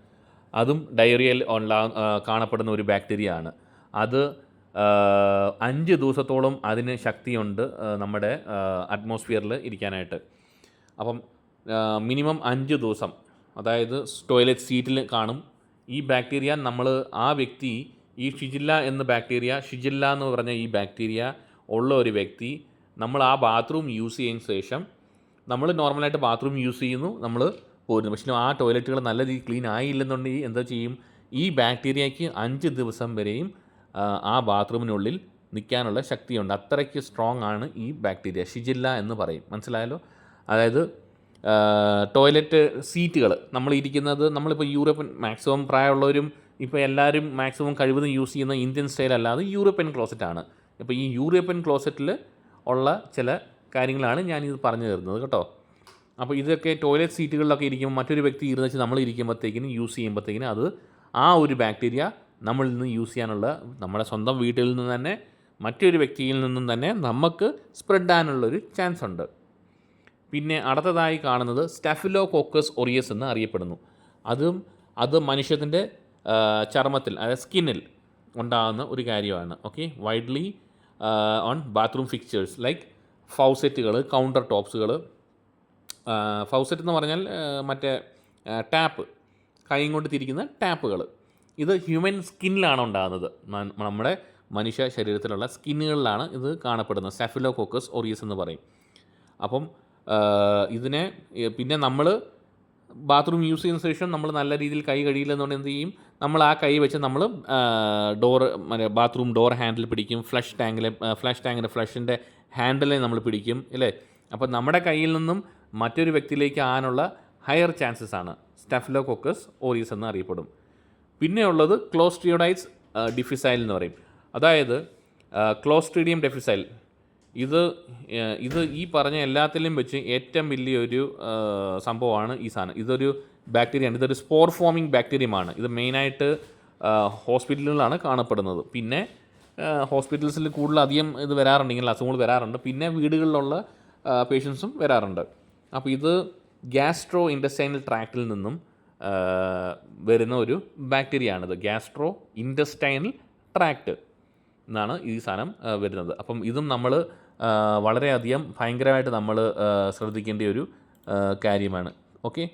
Speaker 1: അതും ഡയറിയയിൽ കാണപ്പെടുന്ന ഒരു ബാക്ടീരിയ ആണ്. അത് 5 ദിവസത്തോളം അതിന് ശക്തിയുണ്ട് നമ്മുടെ അറ്റ്മോസ്ഫിയറിൽ ഇരിക്കാനായിട്ട്. അപ്പം മിനിമം 5 ദിവസം, അതായത് ടോയ്ലറ്റ് സീറ്റിൽ കാണും ഈ ബാക്ടീരിയ. ആ വ്യക്തി ഈ ഷിജില്ല എന്ന് പറഞ്ഞ ഈ ബാക്ടീരിയ ഉള്ള ഒരു വ്യക്തി നമ്മൾ ആ ബാത്റൂം യൂസ് ചെയ്യുന്ന ശേഷം നമ്മൾ നോർമലായിട്ട് ബാത്റൂം യൂസ് ചെയ്യുന്നു, നമ്മൾ പോരുന്നു. പക്ഷേ ആ ടോയ്ലറ്റുകൾ നല്ല രീതിയിൽ ക്ലീൻ ആയില്ലെന്നുണ്ടെങ്കിൽ എന്താ ചെയ്യും, ഈ ബാക്ടീരിയയ്ക്ക് 5 ദിവസം വരെയും ആ ബാത്റൂമിനുള്ളിൽ നിൽക്കാനുള്ള ശക്തിയുണ്ട്. അത്രയ്ക്ക് സ്ട്രോങ് ആണ് ഈ ബാക്ടീരിയ, ഷിജില്ല എന്ന് പറയും. മനസ്സിലായല്ലോ. അതായത് ടോയ്ലറ്റ് സീറ്റുകൾ നമ്മളിപ്പോൾ യൂറോപ്യൻ മാക്സിമം പ്രായമുള്ളവരും ഇപ്പോൾ എല്ലാവരും മാക്സിമം കഴിവതും യൂസ് ചെയ്യുന്ന ഇന്ത്യൻ സ്റ്റൈൽ അല്ലാതെ യൂറോപ്യൻ ക്ലോസറ്റാണ്. ഇപ്പോൾ ഈ യൂറോപ്യൻ ക്ലോസറ്റിൽ ഉള്ള ചില കാര്യങ്ങളാണ് ഞാനിത് പറഞ്ഞു തരുന്നത് കേട്ടോ. അപ്പോൾ ഇതൊക്കെ ടോയ്ലറ്റ് സീറ്റുകളിലൊക്കെ ഇരിക്കുമ്പോൾ മറ്റൊരു വ്യക്തി ഇരുന്ന് വെച്ച് നമ്മൾ ഇരിക്കുമ്പോഴത്തേക്കിനും യൂസ് ചെയ്യുമ്പോഴത്തേക്കിനും അത് ആ ഒരു ബാക്ടീരിയ നമ്മളിൽ നിന്ന് യൂസ് ചെയ്യാനുള്ള, നമ്മുടെ സ്വന്തം വീട്ടിൽ നിന്ന് തന്നെ മറ്റൊരു വ്യക്തിയിൽ നിന്നും തന്നെ നമുക്ക് സ്പ്രെഡ് ആകാനുള്ളൊരു ചാൻസ് ഉണ്ട്. പിന്നെ അടുത്തതായി കാണുന്നത് സ്റ്റഫിലോകോക്കസ് ഒറിയസ് എന്ന് അറിയപ്പെടുന്നു. അത് മനുഷ്യത്തിൻ്റെ ചർമ്മത്തിൽ, അതായത് സ്കിന്നിൽ ഉണ്ടാകുന്ന ഒരു കാര്യമാണ്. Okay, widely on bathroom fixtures like ഫൗസെറ്റുകൾ, കൗണ്ടർ ടോപ്സുകൾ. ഫൗസെറ്റ് എന്ന് പറഞ്ഞാൽ മറ്റേ ടാപ്പ്, കൈ കൊണ്ട് തിരിക്കുന്ന ടാപ്പുകൾ. ഇത് ഹ്യൂമൻ സ്കിന്നിലാണ് ഉണ്ടാകുന്നത്. നമ്മുടെ മനുഷ്യ ശരീരത്തിലുള്ള സ്കിന്നുകളിലാണ് ഇത് കാണപ്പെടുന്നത്. സ്റ്റഫിലോകോക്കസ് ഓറിയസ് എന്ന് പറയും. അപ്പം ഇതിനെ പിന്നെ നമ്മൾ ബാത്റൂം യൂസ് ചെയ്യുന്ന ശേഷം നമ്മൾ നല്ല രീതിയിൽ കൈ കഴിയില്ലെന്നുകൊണ്ട് എന്ത് ചെയ്യും, നമ്മൾ ആ കൈ വെച്ച് നമ്മൾ ബാത്റൂം ഡോർ ഹാൻഡിൽ പിടിക്കും, ഫ്ലഷ് ടാങ്കിൻ്റെ ഫ്ലഷിൻ്റെ ഹാൻഡിലെ നമ്മൾ പിടിക്കും അല്ലേ. അപ്പോൾ നമ്മുടെ കയ്യിൽ നിന്നും മറ്റൊരു വ്യക്തിയിലേക്ക് ആകാനുള്ള ഹയർ ചാൻസസ് ആണ് സ്റ്റഫിലോകോക്കസ് ഓറിയസ് എന്ന് അറിയപ്പെടും. പിന്നെയുള്ളത് ക്ലോസ്ട്രിയോഡൈറ്റ്സ് ഡിഫിസൈൽ എന്ന് പറയും. അതായത് ക്ലോസ്ട്രീഡിയം ഡിഫിസൈൽ ഇത് ഈ പറഞ്ഞ എല്ലാത്തിലും വെച്ച് ഏറ്റവും വലിയൊരു സംഭവമാണ് ഈ സാധനം. ഇതൊരു ബാക്ടീരിയയാണ്. ഇതൊരു സ്പോർ ഫോമിങ് ബാക്ടീരിയമാണ്. ഇത് മെയിനായിട്ട് ഹോസ്പിറ്റലുകളിലാണ് കാണപ്പെടുന്നത്. പിന്നെ ഹോസ്പിറ്റൽസിൽ കൂടുതലധികം ഇത് വരാറുണ്ടെങ്കിൽ അസുഖങ്ങൾ വരാറുണ്ട്. പിന്നെ വീടുകളിലുള്ള പേഷ്യൻസും വരാറുണ്ട്. അപ്പോൾ ഇത് ഗ്യാസ്ട്രോ ഇൻറ്റസ്റ്റൈനൽ ട്രാക്റ്റിൽ നിന്നും വരുന്ന ഒരു ബാക്ടീരിയയാണിത്. ഗ്യാസ്ട്രോ ഇൻറ്റസ്റ്റൈനൽ ട്രാക്റ്റ് എന്നാണ് ഈ സാധനം വരുന്നത്. അപ്പം ഇതും നമ്മൾ വളരെയധികം ഭയങ്കരമായിട്ട് നമ്മൾ ശ്രദ്ധിക്കേണ്ട ഒരു കാര്യമാണ്. ഓക്കെ,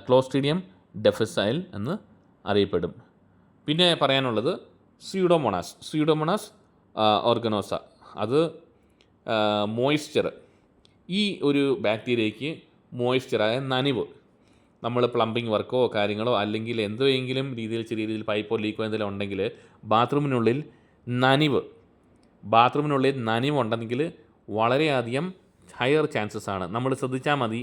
Speaker 1: ക്ലോസ്ട്രീഡിയം ഡിഫിസൈൽ എന്ന് അറിയപ്പെടും. പിന്നെ പറയാനുള്ളത് സ്യൂഡോമോണാസ് ഓർഗനോസ. അത് മോയ്സ്ചർ, ഈ ഒരു ബാക്ടീരിയയ്ക്ക് മോയ്സ്ചർ, അതായത് നനവ്, നമ്മൾ പ്ലംബിംഗ് വർക്കോ കാര്യങ്ങളോ അല്ലെങ്കിൽ എന്തെങ്കിലും രീതിയിൽ ചെറിയ രീതിയിൽ പൈപ്പോ ലീക്കോ എന്തെങ്കിലും ഉണ്ടെങ്കിൽ ബാത്റൂമിനുള്ളിൽ നനവുണ്ടെങ്കിൽ വളരെയധികം ഹയർ ചാൻസസ് ആണ്. നമ്മൾ ശ്രദ്ധിച്ചാൽ മതി.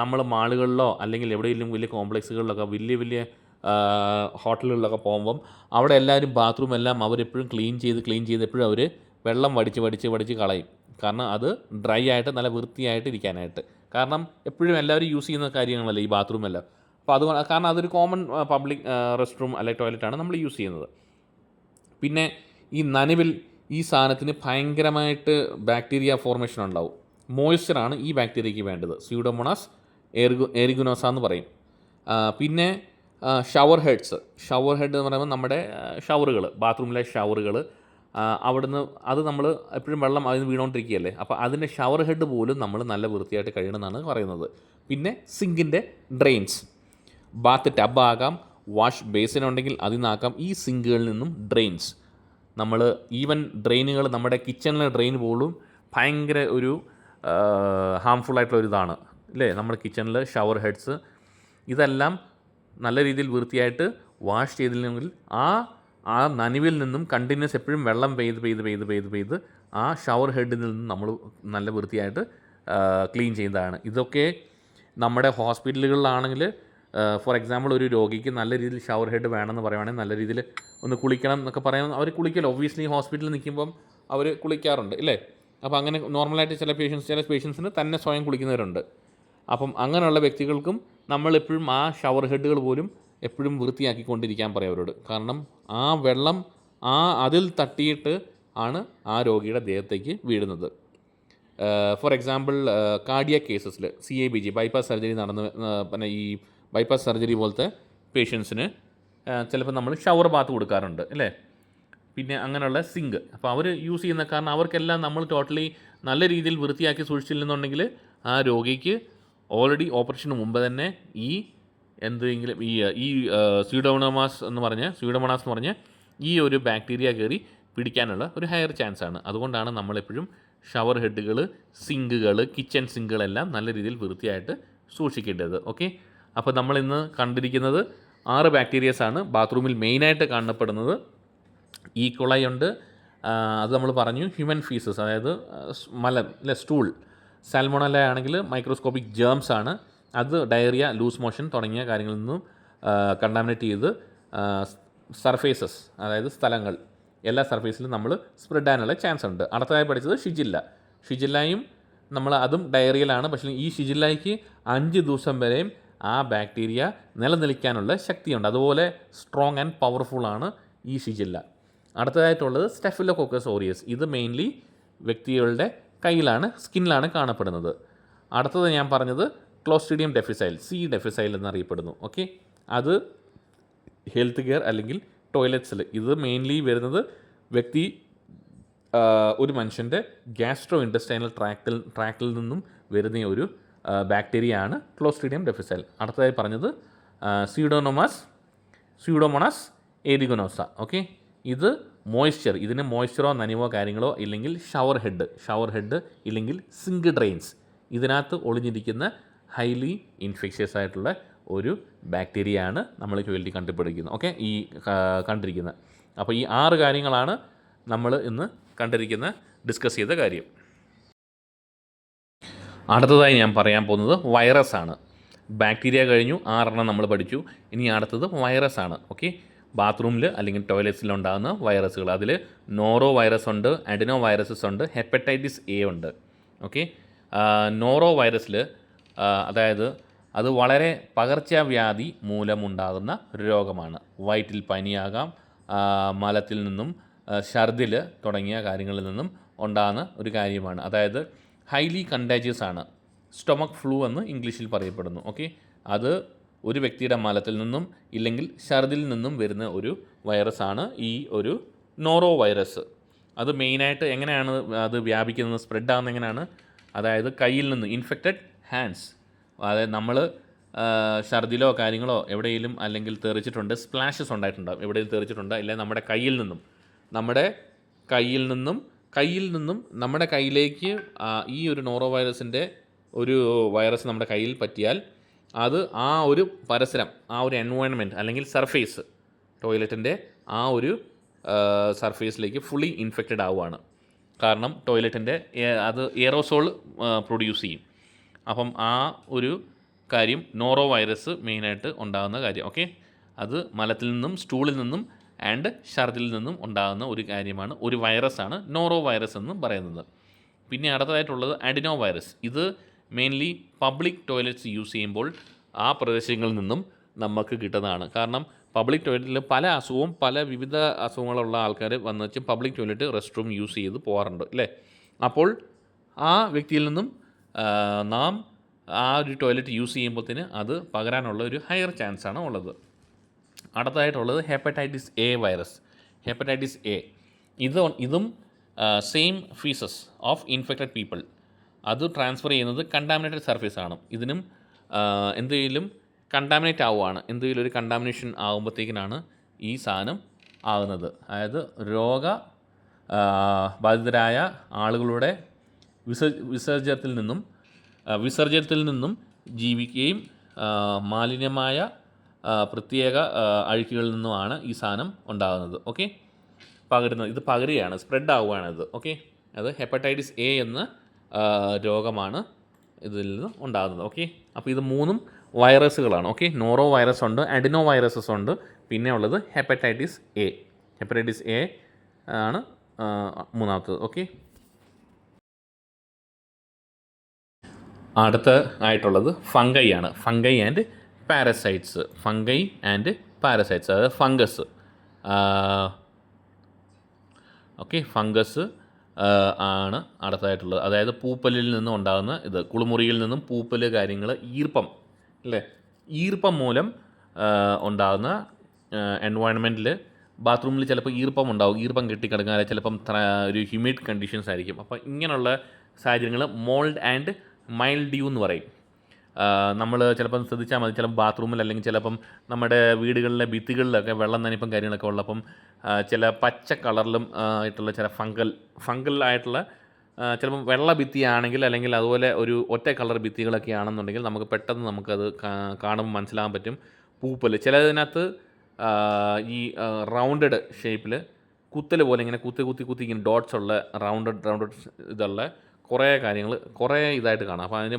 Speaker 1: നമ്മൾ മാളുകളിലോ അല്ലെങ്കിൽ എവിടെയെങ്കിലും വലിയ കോംപ്ലക്സുകളിലൊക്കെ വലിയ ഹോട്ടലുകളിലൊക്കെ പോകുമ്പം അവിടെ എല്ലാവരും ബാത്റൂം എല്ലാം അവരെപ്പോഴും ക്ലീൻ ചെയ്ത് എപ്പോഴും അവർ വെള്ളം വടിച്ച് കളയും. കാരണം അത് ഡ്രൈ ആയിട്ട് നല്ല വൃത്തിയായിട്ട് ഇരിക്കാനായിട്ട്. കാരണം എപ്പോഴും എല്ലാവരും യൂസ് ചെയ്യുന്ന കാര്യങ്ങളല്ലേ ഈ ബാത്റൂമെല്ലാം. അപ്പോൾ അതുകൊണ്ട്, കാരണം അതൊരു കോമൺ പബ്ലിക് റെസ്റ്റ് റൂം അല്ലെങ്കിൽ ടോയ്ലറ്റാണ് നമ്മൾ യൂസ് ചെയ്യുന്നത്. പിന്നെ ഈ നനവിൽ ഈ സാധനത്തിന് ഭയങ്കരമായിട്ട് ബാക്ടീരിയ ഫോർമേഷൻ ഉണ്ടാവും. മോയ്സ്ചറാണ് ഈ ബാക്ടീരിയയ്ക്ക് വേണ്ടത്. സ്യൂഡോമോണാസ് എറിഗുനോസ എന്ന് പറയും. പിന്നെ ഷവർ ഹെഡ് എന്ന് പറയുമ്പോൾ നമ്മുടെ ഷവറുകൾ, ബാത്റൂമിലെ ഷവറുകൾ, അവിടുന്ന് അത് നമ്മൾ എപ്പോഴും വെള്ളം അതിന് വീണുകൊണ്ടിരിക്കുകയല്ലേ. അപ്പോൾ അതിൻ്റെ ഷവർ ഹെഡ് പോലും നമ്മൾ നല്ല വൃത്തിയായിട്ട് കഴിയണമെന്നാണ് പറയുന്നത്. പിന്നെ സിങ്കിൻ്റെ ഡ്രെയിൻസ്, ബാത്ത് ടബ് ആകാം, വാഷ് ബേസിൻ ഉണ്ടെങ്കിൽ അതിൽ നിന്നാക്കാം. ഈ സിങ്കുകളിൽ നിന്നും ഡ്രെയിൻസ്, നമ്മൾ ഈവൻ ഡ്രെയിനുകൾ, നമ്മുടെ കിച്ചണിലെ ഡ്രെയിൻ പോലും ഭയങ്കര ഒരു ഹാംഫുള്ളായിട്ടുള്ള ഇതാണ് അല്ലേ. നമ്മുടെ കിച്ചണിൽ ഷവർ ഹെഡ്സ് ഇതെല്ലാം നല്ല രീതിയിൽ വൃത്തിയായിട്ട് വാഷ് ചെയ്തില്ലെങ്കിൽ ആ നനവിൽ നിന്നും കണ്ടിന്യൂസ് എപ്പോഴും വെള്ളം പെയ്ത് ആ ഷവർ ഹെഡിൽ നിന്നും നമ്മൾ നല്ല വൃത്തിയായിട്ട് ക്ലീൻ ചെയ്യുന്നതാണ്. ഇതൊക്കെ നമ്മുടെ ഹോസ്പിറ്റലുകളിലാണെങ്കിൽ ഫോർ എക്സാമ്പിൾ ഒരു രോഗിക്ക് നല്ല രീതിയിൽ ഷവർ ഹെഡ് വേണമെന്ന് പറയുവാണെങ്കിൽ നല്ല രീതിയിൽ ഒന്ന് കുളിക്കണം എന്നൊക്കെ പറയുന്നത് അവർ കുളിക്കല്ലോ. ഒബ്വിയസ്ലി ഹോസ്പിറ്റലിൽ നിൽക്കുമ്പം അവർ കുളിക്കാറുണ്ട് ഇല്ലേ. അപ്പോൾ അങ്ങനെ നോർമലായിട്ട് ചില പേഷ്യൻസിന് തന്നെ സ്വയം കുളിക്കുന്നവരുണ്ട്. അപ്പം അങ്ങനെയുള്ള വ്യക്തികൾക്കും നമ്മളെപ്പോഴും ആ ഷവർ ഹെഡുകൾ പോലും എപ്പോഴും വൃത്തിയാക്കിക്കൊണ്ടിരിക്കാൻ പറയും അവരോട്. കാരണം ആ വെള്ളം അതിൽ തട്ടിയിട്ട് ആണ് ആ രോഗിയുടെ ദേഹത്തേക്ക് വീഴുന്നത്. ഫോർ എക്സാമ്പിൾ കാർഡിയാക് കേസസിൽ CIBG ബൈപ്പാസ് സർജറി പിന്നെ ഈ ബൈപ്പാസ് സർജറി പോലത്തെ പേഷ്യൻസിന് ചിലപ്പോൾ നമ്മൾ ഷവർ ബാത്ത് കൊടുക്കാറുണ്ട് അല്ലേ. പിന്നെ അങ്ങനെയുള്ള സിങ്ക് അപ്പോൾ അവർ യൂസ് ചെയ്യുന്ന, കാരണം അവർക്കെല്ലാം നമ്മൾ ടോട്ടലി നല്ല രീതിയിൽ വൃത്തിയാക്കി സൂക്ഷിച്ചില്ലെന്നുണ്ടെങ്കിൽ ആ രോഗിക്ക് ഓൾറെഡി ഓപ്പറേഷന് മുമ്പ് തന്നെ എന്തെങ്കിലും ഈ സ്യൂഡോമോണാസ് എന്ന് പറഞ്ഞ് ഈ ഒരു ബാക്ടീരിയ കയറി പിടിക്കാനുള്ള ഒരു ഹയർ ചാൻസ് ആണ്. അതുകൊണ്ടാണ് നമ്മളെപ്പോഴും ഷവർ ഹെഡുകൾ, സിങ്കുകൾ, കിച്ചൺ സിങ്കുകളെല്ലാം നല്ല രീതിയിൽ വൃത്തിയായിട്ട് സൂക്ഷിക്കേണ്ടത്. ഓക്കെ, അപ്പോൾ നമ്മളിന്ന് കണ്ടിരിക്കുന്നത് 6 ബാക്ടീരിയസാണ് ബാത്റൂമിൽ മെയിനായിട്ട് കാണപ്പെടുന്നത്. ഈക്കോളൈ ഉണ്ട്, അത് നമ്മൾ പറഞ്ഞു. ഹ്യൂമൻ ഫീസസ്, അതായത് മലം അല്ലെ, സ്റ്റൂൾ. സാൽമോണല്ല ആണെങ്കിൽ മൈക്രോസ്കോപ്പിക് ജേംസ് ആണ്. അത് ഡയറിയ, ലൂസ് മോഷൻ തുടങ്ങിയ കാര്യങ്ങളിൽ നിന്നും കണ്ടാമിനേറ്റ് ചെയ്ത് സർഫേസസ്, അതായത് സ്ഥലങ്ങൾ, എല്ലാ സർഫേസിലും നമ്മൾ സ്പ്രെഡ് ആകാനുള്ള ചാൻസ് ഉണ്ട്. അടുത്തതായി പഠിച്ചത് ഷിജില്ലയും അതും ഡയറിയലാണ്. പക്ഷേ ഈ ഷിജില്ലയ്ക്ക് 5 ദിവസം വരെയും ആ ബാക്ടീരിയ നിലനിൽക്കാനുള്ള ശക്തിയുണ്ട്. അതുപോലെ സ്ട്രോങ് ആൻഡ് പവർഫുള്ളാണ് ഈ ഷിജില്ല. അടുത്തതായിട്ടുള്ളത് സ്റ്റഫിലോകോക്കസ് ഓറിയസ്. ഇത് മെയിൻലി വ്യക്തികളുടെ സ്കിന്നിലാണ് കാണപ്പെടുന്നത്. അടുത്തത് ഞാൻ പറഞ്ഞത് ക്ലോസ്ട്രീഡിയം ഡിഫിസൈൽ, C. ഡിഫിസൈൽ എന്നറിയപ്പെടുന്നു. ഓക്കെ, അത് ഹെൽത്ത് കെയർ അല്ലെങ്കിൽ ടോയ്ലറ്റ്സിൽ. ഇത് മെയിൻലി വരുന്നത് വ്യക്തി ഒരു മനുഷ്യൻ്റെ ഗ്യാസ്ട്രോ ഇൻറ്റസ്റ്റൈനൽ ട്രാക്റ്റിൽ നിന്നും വരുന്ന ഒരു ബാക്ടീരിയ ആണ് ക്ലോസ്ട്രീഡിയം ഡിഫിസൈൽ. അടുത്തതായി പറഞ്ഞത് സ്യൂഡോമോണാസ് ഏരിഗോനോസ. ഓക്കെ, ഇത് മോയ്സ്ചർ, ഇതിന് മോയ്സ്ചറോ നനവോ കാര്യങ്ങളോ ഇല്ലെങ്കിൽ ഷവർ ഹെഡ് ഇല്ലെങ്കിൽ സിങ്ക് ഡ്രെയിൻസ്, ഇതിനകത്ത് ഒളിഞ്ഞിരിക്കുന്ന ഹൈലി ഇൻഫെക്ഷ്യസ് ആയിട്ടുള്ള ഒരു ബാക്ടീരിയ ആണ് നമ്മൾക്ക് വേണ്ടി കണ്ടുപിടിക്കുന്നത്. ഓക്കെ, ഈ കണ്ടിരിക്കുന്നത്. അപ്പോൾ ഈ 6 കാര്യങ്ങളാണ് നമ്മൾ ഇന്ന് ഡിസ്കസ് ചെയ്ത കാര്യം. അടുത്തതായി ഞാൻ പറയാൻ പോകുന്നത് വൈറസാണ്. ബാക്ടീരിയ കഴിഞ്ഞു, 6 നമ്മൾ പഠിച്ചു. ഇനി അടുത്തത് വൈറസാണ്. ഓക്കെ, ബാത്റൂമിൽ അല്ലെങ്കിൽ ടോയ്ലറ്റ്സിലുണ്ടാകുന്ന വൈറസുകൾ. അതിൽ നോറോ വൈറസ് ഉണ്ട്, അഡിനോ വൈറസസ് ഉണ്ട്, ഹെപ്പറ്റൈറ്റിസ് എ ഉണ്ട്. ഓക്കെ, നോറോ വൈറസിൽ അതായത് അത് വളരെ പകർച്ചവ്യാധി മൂലമുണ്ടാകുന്ന ഒരു രോഗമാണ്. വയറ്റിൽ പനിയാകാം, മലത്തിൽ നിന്നും ഛർദിൽ തുടങ്ങിയ കാര്യങ്ങളിൽ നിന്നും ഉണ്ടാകുന്ന ഒരു കാര്യമാണ്. അതായത് ഹൈലി കണ്ടാജിയസ് ആണ്. സ്റ്റൊമക്ക് ഫ്ലൂ എന്ന് ഇംഗ്ലീഷിൽ പറയപ്പെടുന്നു. ഓക്കെ, അത് ഒരു വ്യക്തിയുടെ മലത്തിൽ നിന്നും ഇല്ലെങ്കിൽ ഛർദിൽ നിന്നും വരുന്ന ഒരു വൈറസാണ് ഈ ഒരു നോറോ വൈറസ്. അത് മെയിനായിട്ട് എങ്ങനെയാണ് അത് വ്യാപിക്കുന്നത്, സ്പ്രെഡ് ആകുന്നത് എങ്ങനെയാണ്? അതായത് കയ്യിൽ നിന്ന് ഇൻഫെക്റ്റഡ് ഹാൻഡ്സ്, അതായത് നമ്മൾ ഛർദിലോ കാര്യങ്ങളോ എവിടെയെങ്കിലും അല്ലെങ്കിൽ തെറിച്ചിട്ടുണ്ട്, സ്പ്ലാഷസ് ഉണ്ടായിട്ടുണ്ടാകും, എവിടെയും തെറിച്ചിട്ടുണ്ട്, അല്ലെങ്കിൽ നമ്മുടെ കയ്യിൽ നിന്നും നമ്മുടെ കയ്യിലേക്ക് ഈ ഒരു നോറോ വൈറസിൻ്റെ ഒരു വൈറസ് നമ്മുടെ കയ്യിൽ പറ്റിയാൽ അത് ആ ഒരു പരിസരം, ആ ഒരു എൻവയോൺമെൻറ്റ് അല്ലെങ്കിൽ സർഫേസ്, ടോയ്ലറ്റിൻ്റെ ആ ഒരു സർഫേസിലേക്ക് ഫുള്ളി ഇൻഫെക്റ്റഡ് ആവുകയാണ്. കാരണം ടോയ്ലറ്റിൻ്റെ അത് എയറോസോൾ പ്രൊഡ്യൂസ് ചെയ്യും. അപ്പം ആ ഒരു കാര്യം നോറോ വൈറസ് മെയിനായിട്ട് ഉണ്ടാകുന്ന കാര്യം. ഓക്കെ, അത് മലത്തിൽ നിന്നും സ്റ്റൂളിൽ നിന്നും ആൻഡ് ഛർദിൽ നിന്നും ഉണ്ടാകുന്ന ഒരു കാര്യമാണ്, ഒരു വൈറസാണ് നോറോ വൈറസ് എന്ന് പറയുന്നത്. പിന്നെ അടുത്തതായിട്ടുള്ളത് അഡിനോ വൈറസ്. ഇത് മെയിൻലി പബ്ലിക് ടോയ്ലറ്റ്സ് യൂസ് ചെയ്യുമ്പോൾ ആ പ്രദേശങ്ങളിൽ നിന്നും നമുക്ക് കിട്ടുന്നതാണ്. കാരണം പബ്ലിക് ടോയ്ലറ്റിൽ പല വിവിധ അസുഖങ്ങളുള്ള ആൾക്കാർ വന്നു വെച്ച് public toilet rest room use ചെയ്ത് പോകാറുണ്ട് അല്ലേ. അപ്പോൾ ആ വ്യക്തിയിൽ നിന്നും നാം ആ ഒരു ടോയ്ലറ്റ് യൂസ് ചെയ്യുമ്പോഴത്തേന് അത് പകരാനുള്ള ഒരു ഹയർ ചാൻസാണ് ഉള്ളത്. അടുത്തതായിട്ടുള്ളത് hepatitis A virus. Hepatitis A ഇതും same faeces of infected people. അത് ട്രാൻസ്ഫർ ചെയ്യുന്നത് കണ്ടാമിനേറ്റഡ് സർഫേസ് ആണ്. ഇതിനും എന്തെങ്കിലും കണ്ടാമിനേറ്റ് ആവുകയാണ്, എന്തെങ്കിലും ഒരു കണ്ടാമിനേഷൻ ആകുമ്പോഴത്തേക്കിനാണ് ഈ സാധനം ആകുന്നത്. അതായത് ബാധിതരായ ആളുകളുടെ വിസർജ്യത്തിൽ നിന്നും ജീവിക്കുകയും മാലിന്യമായ പ്രത്യേക അഴുക്കുകളിൽ നിന്നുമാണ് ഈ സാധനം ഉണ്ടാകുന്നത്. ഓക്കെ, ഇത് പകരുകയാണ്, സ്പ്രെഡ് ആവുകയാണ് ഇത്. ഓക്കെ, അത് ഹെപ്പറ്റൈറ്റിസ് എ എന്ന രോഗമാണ് ഇതിൽ നിന്ന് ഉണ്ടാകുന്നത്. ഓക്കെ, അപ്പോൾ ഇത് 3 വൈറസുകളാണ്. ഓക്കെ, നോറോ വൈറസ് ഉണ്ട്, അഡിനോ വൈറസസ് ഉണ്ട്, പിന്നെ ഉള്ളത് ഹെപ്പറ്റൈറ്റിസ് എ ആണ് മൂന്നാമത്തത്. ഓക്കെ, അടുത്ത ആയിട്ടുള്ളത് ഫംഗൈ ആണ്. Fungi and parasites. അതായത് ഫംഗസ്. ഓക്കെ, ഫംഗസ് ആണ് അടുത്തതായിട്ടുള്ളത്. അതായത് പൂപ്പലിൽ നിന്നും ഉണ്ടാകുന്ന ഇത്, കുളിമുറിയിൽ നിന്നും പൂപ്പൽ കാര്യങ്ങൾ, ഈർപ്പം മൂലം ഉണ്ടാകുന്ന എൻവയോൺമെൻറ്റിൽ ബാത്റൂമിൽ ചിലപ്പോൾ ഈർപ്പം കെട്ടിക്കിടക്കുക, അല്ലെങ്കിൽ ചിലപ്പം ഒരു ഹ്യൂമിഡ് കണ്ടീഷൻസ് ആയിരിക്കും. അപ്പോൾ ഇങ്ങനെയുള്ള സാഹചര്യങ്ങൾ മോൾഡ് ആൻഡ് മൈൽഡ്യൂ എന്ന് പറയും. നമ്മൾ ചിലപ്പം ശ്രദ്ധിച്ചാൽ മതി, ചിലപ്പം ബാത്റൂമിൽ അല്ലെങ്കിൽ ചിലപ്പം നമ്മുടെ വീടുകളിലെ ഭിത്തികളിലൊക്കെ വെള്ളം നനയിപ്പം കാര്യങ്ങളൊക്കെ ഉള്ളപ്പം ചില പച്ച കളറിലും ആയിട്ടുള്ള ചില ഫംഗൽ ആയിട്ടുള്ള ചിലപ്പം വെള്ള ഭിത്തിയാണെങ്കിൽ അല്ലെങ്കിൽ അതുപോലെ ഒരു ഒറ്റ കളർ ഭിത്തികളൊക്കെ ആണെന്നുണ്ടെങ്കിൽ നമുക്കത് കാണുമ്പോൾ മനസ്സിലാകാൻ പറ്റും പൂപ്പൽ. ചിലതിനകത്ത് ഈ റൗണ്ടഡ് ഷേപ്പിൽ കുത്തൽ പോലെ ഇങ്ങനെ കുത്തി ഇങ്ങനെ ഡോട്ട്സ് ഉള്ള റൗണ്ടഡ് ഇതുള്ള കുറേ ഇതായിട്ട് കാണാം. അപ്പോൾ അതിന്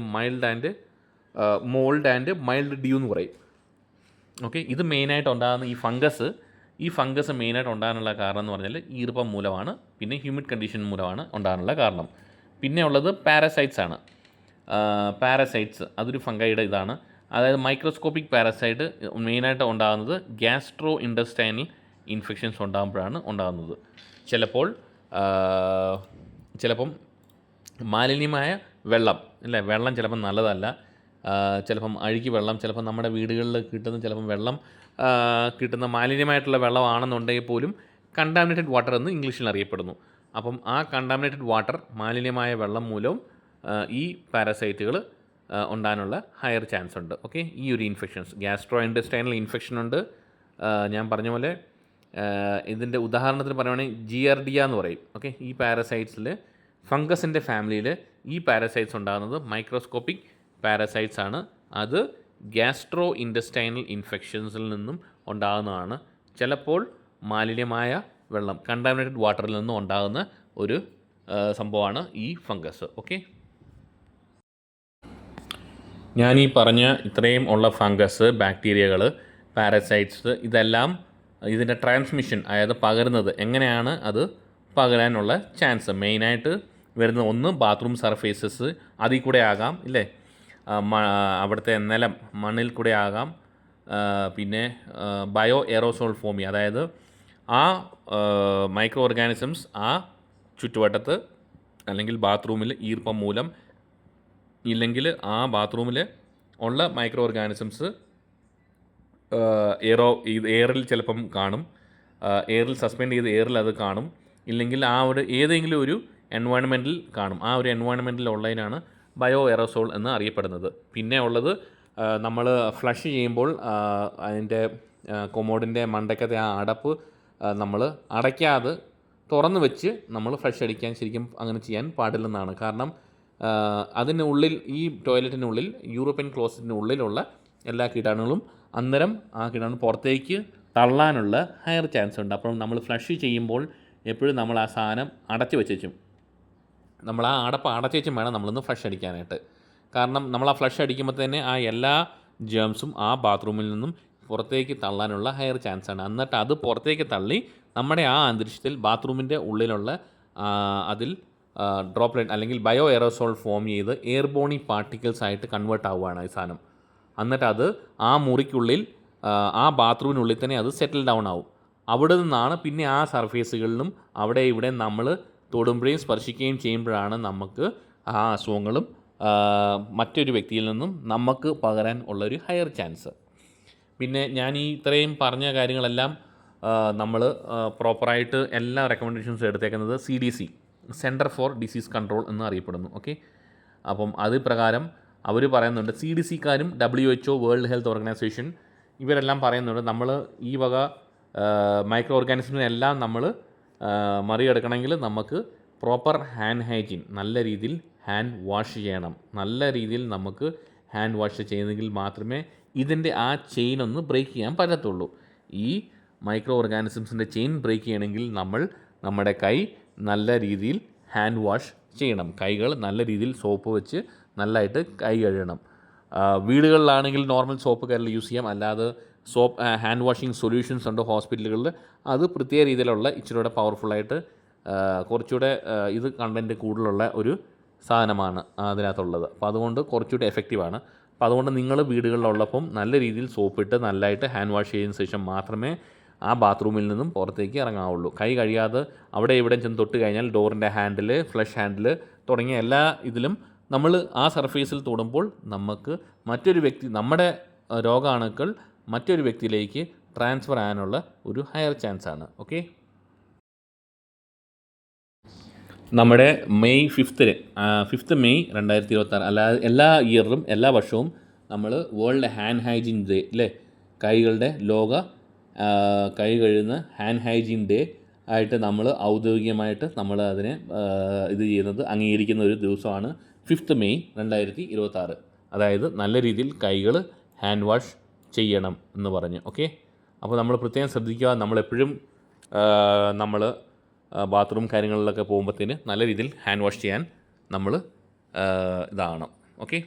Speaker 1: മോൾഡ് ആൻഡ് മൈൽഡ് ഡ്യൂ എന്ന് പറയും. ഓക്കെ, ഇത് മെയിനായിട്ട് ഉണ്ടാകുന്ന ഈ ഫംഗസ് മെയിനായിട്ട് ഉണ്ടാകാനുള്ള കാരണം എന്ന് പറഞ്ഞാൽ ഈർപ്പം മൂലമാണ്, പിന്നെ ഹ്യൂമിഡ് കണ്ടീഷൻ മൂലമാണ് ഉണ്ടാകാനുള്ള കാരണം. പിന്നെ ഉള്ളത് പാരസൈറ്റ്സ് ആണ്. പാരസൈറ്റ്സ് അതൊരു ഫംഗൈയുടെ ഇതാണ്. അതായത് മൈക്രോസ്കോപ്പിക് പാരസൈറ്റ് മെയിനായിട്ട് ഉണ്ടാകുന്നത് ഗ്യാസ്ട്രോ ഇൻറ്റസ്റ്റൈനൽ ഇൻഫെക്ഷൻസ് ഉണ്ടാകുമ്പോഴാണ് ഉണ്ടാകുന്നത്. ചിലപ്പം മാലിന്യമായ വെള്ളം ചിലപ്പം നല്ലതല്ല. ചിലപ്പം അഴുക്ക് വെള്ളം, ചിലപ്പം നമ്മുടെ വീടുകളിൽ കിട്ടുന്ന ചിലപ്പം വെള്ളം കിട്ടുന്ന മാലിന്യമായിട്ടുള്ള വെള്ളമാണെന്നുണ്ടെങ്കിൽ പോലും കണ്ടാമിനേറ്റഡ് വാട്ടർ എന്ന് ഇംഗ്ലീഷിൽ അറിയപ്പെടുന്നു. അപ്പം ആ കണ്ടാമിനേറ്റഡ് വാട്ടർ, മാലിന്യമായ വെള്ളം മൂലവും ഈ പാരസൈറ്റുകൾ ഉണ്ടാകാനുള്ള ഹയർ ചാൻസ് ഉണ്ട്. ഓക്കെ, ഈ ഒരു ഇൻഫെക്ഷൻസ്, ഗ്യാസ്ട്രോ ഇൻറ്റസ്റ്റൈനൽ ഇൻഫെക്ഷൻ ഉണ്ട്. ഞാൻ പറഞ്ഞ പോലെ ഇതിൻ്റെ ഉദാഹരണത്തിന് പറയുകയാണെങ്കിൽ ജിയർഡിയ എന്ന് പറയും. ഓക്കെ, ഈ പാരസൈറ്റ്സിൽ ഫംഗസിൻ്റെ ഫാമിലിയിൽ ഈ പാരസൈറ്റ്സ് ഉണ്ടാകുന്നത് മൈക്രോസ്കോപ്പിക് പാരസൈറ്റ്സ് ആണ്. അത് ഗ്യാസ്ട്രോ ഇൻറ്റസ്റ്റൈനൽ ഇൻഫെക്ഷൻസിൽ നിന്നും ഉണ്ടാകുന്നതാണ്. ചിലപ്പോൾ മാലിന്യമായ വെള്ളം, കണ്ടാമിനേറ്റഡ് വാട്ടറിൽ നിന്നും ഉണ്ടാകുന്ന ഒരു സംഭവമാണ് ഈ ഫംഗസ്. ഓക്കെ, ഞാൻ ഈ പറഞ്ഞ ഇത്രയും ഉള്ള ഫംഗസ്, ബാക്ടീരിയകൾ, പാരസൈറ്റ്സ്, ഇതെല്ലാം ഇതിൻ്റെ ട്രാൻസ്മിഷൻ, അതായത് പകരുന്നത് എങ്ങനെയാണ്, അത് പകരാനുള്ള ചാൻസ് മെയിനായിട്ട് വരുന്നത് ഒന്ന് ബാത്റൂം സർഫേസസ്, അതിൽ കൂടെ ആകാം ഇല്ലേ, അവിടുത്തെ നിലം, മണ്ണിൽ കൂടെ ആകാം. പിന്നെ ബയോ എറോസോൾ ഫോമി, അതായത് ആ മൈക്രോ ഓർഗാനിസംസ് ആ ചുറ്റുവട്ടത്ത് അല്ലെങ്കിൽ ബാത്റൂമിൽ ഈർപ്പം മൂലം, ഇല്ലെങ്കിൽ ആ ബാത്റൂമിൽ ഉള്ള മൈക്രോ ഓർഗാനിസംസ് എയറിൽ ചിലപ്പം കാണും, എയറിൽ സസ്പെൻഡ് ചെയ്ത് എയറിൽ അത് കാണും, ഇല്ലെങ്കിൽ ആ ഒരു ഏതെങ്കിലും ഒരു എൻവയോൺമെൻറ്റിൽ കാണും. ആ ഒരു എൻവയോൺമെൻറ്റിൽ ഉള്ളതിനാണ് ബയോ എറോസോൾ എന്ന് അറിയപ്പെടുന്നത്. പിന്നെ ഉള്ളത്, നമ്മൾ ഫ്ലഷ് ചെയ്യുമ്പോൾ അതിൻ്റെ കൊമോഡിൻ്റെ മണ്ടയ്ക്കത്തെ ആ അടപ്പ് നമ്മൾ അടയ്ക്കാതെ തുറന്ന് വെച്ച് നമ്മൾ ഫ്ലഷ് അടിക്കാൻ ശരിക്കും അങ്ങനെ ചെയ്യാൻ പാടില്ലെന്നാണ്. കാരണം അതിനുള്ളിൽ, ഈ ടോയ്ലറ്റിനുള്ളിൽ, യൂറോപ്യൻ ക്ലോസറ്റിനുള്ളിലുള്ള എല്ലാ കീടാണുകളും അന്നേരം ആ കീടാണു പുറത്തേക്ക് തള്ളാനുള്ള ഹയർ ചാൻസ് ഉണ്ട്. അപ്പം നമ്മൾ ഫ്ലഷ് ചെയ്യുമ്പോൾ എപ്പോഴും നമ്മൾ ആ സാധനം അടച്ചു വെച്ചും, നമ്മൾ ആ അടപ്പ് അടച്ചും വേണം നമ്മളൊന്ന് ഫ്ലഷ് അടിക്കാനായിട്ട്. കാരണം നമ്മൾ ആ ഫ്ലഷ് അടിക്കുമ്പോൾ തന്നെ ആ എല്ലാ ജേംസും ആ ബാത്റൂമിൽ നിന്നും പുറത്തേക്ക് തള്ളാനുള്ള ഹയർ ചാൻസാണ്. എന്നിട്ട് അത് പുറത്തേക്ക് തള്ളി നമ്മുടെ ആ അന്തരീക്ഷത്തിൽ, ബാത്റൂമിൻ്റെ ഉള്ളിലുള്ള അതിൽ ഡ്രോപ്ലെറ്റ് അല്ലെങ്കിൽ ബയോ എറോസോൾ ഫോം ചെയ്ത് എയർബോണി പാർട്ടിക്കിൾസ് ആയിട്ട് കൺവേർട്ട് ആവുകയാണ് ഈ സാധനം. എന്നിട്ട് അത് ആ മുറിക്കുള്ളിൽ, ആ ബാത്റൂമിനുള്ളിൽ തന്നെ അത് സെറ്റിൽ ഡൗൺ ആവും. അവിടെ നിന്നാണ് പിന്നെ ആ സർഫേസുകളിലും അവിടെ ഇവിടെ നമ്മൾ തൊടുമ്പോഴേയും സ്പർശിക്കുകയും ചെയ്യുമ്പോഴാണ് നമുക്ക് ആ അസുഖങ്ങളും മറ്റൊരു വ്യക്തിയിൽ നിന്നും നമുക്ക് പകരാൻ ഉള്ളൊരു ഹയർ ചാൻസ്. പിന്നെ ഞാൻ ഈ ഇത്രയും പറഞ്ഞ കാര്യങ്ങളെല്ലാം നമ്മൾ പ്രോപ്പറായിട്ട് എല്ലാ റെക്കമെൻഡേഷൻസും എടുത്തേക്കുന്നത് CDC, centre for disease control എന്ന് അറിയപ്പെടുന്നു. ഓക്കെ, അപ്പം അത് പ്രകാരം അവർ പറയുന്നുണ്ട്, CDCക്കാരും WHO, വേൾഡ് ഹെൽത്ത് ഓർഗനൈസേഷൻ, ഇവരെല്ലാം പറയുന്നുണ്ട്, നമ്മൾ ഈ വക മൈക്രോ ഓർഗാനിസത്തിനെല്ലാം നമ്മൾ മറികടക്കണമെങ്കിൽ നമുക്ക് പ്രോപ്പർ ഹാൻഡ് ഹൈജീൻ, നല്ല രീതിയിൽ ഹാൻഡ് വാഷ് ചെയ്യണം. നല്ല രീതിയിൽ നമുക്ക് ഹാൻഡ് വാഷ് ചെയ്യുന്നെങ്കിൽ മാത്രമേ ഇതിൻ്റെ ആ ചെയിൻ ഒന്ന് ബ്രേക്ക് ചെയ്യാൻ പറ്റത്തുള്ളൂ. ഈ മൈക്രോ ഓർഗാനിസംസിൻ്റെ ചെയിൻ ബ്രേക്ക് ചെയ്യണമെങ്കിൽ നമ്മൾ നമ്മുടെ കൈ നല്ല രീതിയിൽ ഹാൻഡ് വാഷ് ചെയ്യണം. കൈകൾ നല്ല രീതിയിൽ സോപ്പ് വെച്ച് നല്ലതായിട്ട് കൈ കഴുകണം. വീടുകളിലാണെങ്കിൽ നോർമൽ സോപ്പ് കൈകൾ യൂസ് ചെയ്യാം. അല്ലാതെ ഹാൻഡ് വാഷിംഗ് സൊല്യൂഷൻസ് ഉണ്ട് ഹോസ്പിറ്റലുകളിൽ, അത് പ്രത്യേക രീതിയിലുള്ള ഇച്ചിരിയുടെ പവർഫുള്ളായിട്ട് കുറച്ചുകൂടെ ഇത് കണ്ടൻറ്റ് കൂടുതലുള്ള ഒരു സാധനമാണ് അതിനകത്തുള്ളത്. അപ്പോൾ അതുകൊണ്ട് കുറച്ചുകൂടി എഫക്റ്റീവാണ്. അപ്പോൾ അതുകൊണ്ട് നിങ്ങൾ വീടുകളിലുള്ളപ്പം നല്ല രീതിയിൽ സോപ്പിട്ട് നല്ലതായിട്ട് ഹാൻഡ് വാഷ് ചെയ്തതിന് ശേഷം മാത്രമേ ആ ബാത്റൂമിൽ നിന്നും പുറത്തേക്ക് ഇറങ്ങാവുള്ളൂ. കൈ കഴിയാതെ അവിടെ ഇവിടെ ചെന്ന് തൊട്ട് കഴിഞ്ഞാൽ ഡോറിൻ്റെ ഹാൻഡിൽ, ഫ്ലഷ് ഹാൻഡിൽ തുടങ്ങിയ എല്ലാ ഇതിലും നമ്മൾ ആ സർഫേസിൽ തൊടുമ്പോൾ നമുക്ക് മറ്റൊരു വ്യക്തി, നമ്മുടെ രോഗാണുക്കൾ മറ്റൊരു വ്യക്തിയിലേക്ക് ട്രാൻസ്ഫർ ആകാനുള്ള ഒരു ഹയർ ചാൻസാണ്. ഓക്കെ, നമ്മുടെ മെയ് 5 മെയ് 2026, അല്ലാതെ എല്ലാ ഇയറിലും എല്ലാ വർഷവും നമ്മൾ വേൾഡ് ഹാൻഡ് ഹൈജീൻ ഡേ അല്ലേ, കൈകളുടെ ലോക കൈ കഴുകുന്ന ഹാൻഡ് ഹൈജീൻ ഡേ ആയിട്ട് നമ്മൾ ഔദ്യോഗികമായിട്ട് നമ്മൾ അതിനെ ഇത് ചെയ്യുന്നത്, അംഗീകരിക്കുന്ന ഒരു ദിവസമാണ് 5 മെയ് 2026. അതായത് നല്ല രീതിയിൽ കൈകൾ ഹാൻഡ് വാഷ് ചെയ്യണം എന്ന് പറഞ്ഞ്. ഓക്കെ, അപ്പോൾ നമ്മൾ പ്രത്യേകം ശ്രദ്ധിക്കുക, നമ്മളെപ്പോഴും നമ്മൾ ബാത്റൂം കാര്യങ്ങളിലൊക്കെ പോകുമ്പോഴത്തേന് നല്ല രീതിയിൽ ഹാൻഡ് വാഷ് ചെയ്യാൻ നമ്മൾ ഇതാകണം. ഓക്കെ.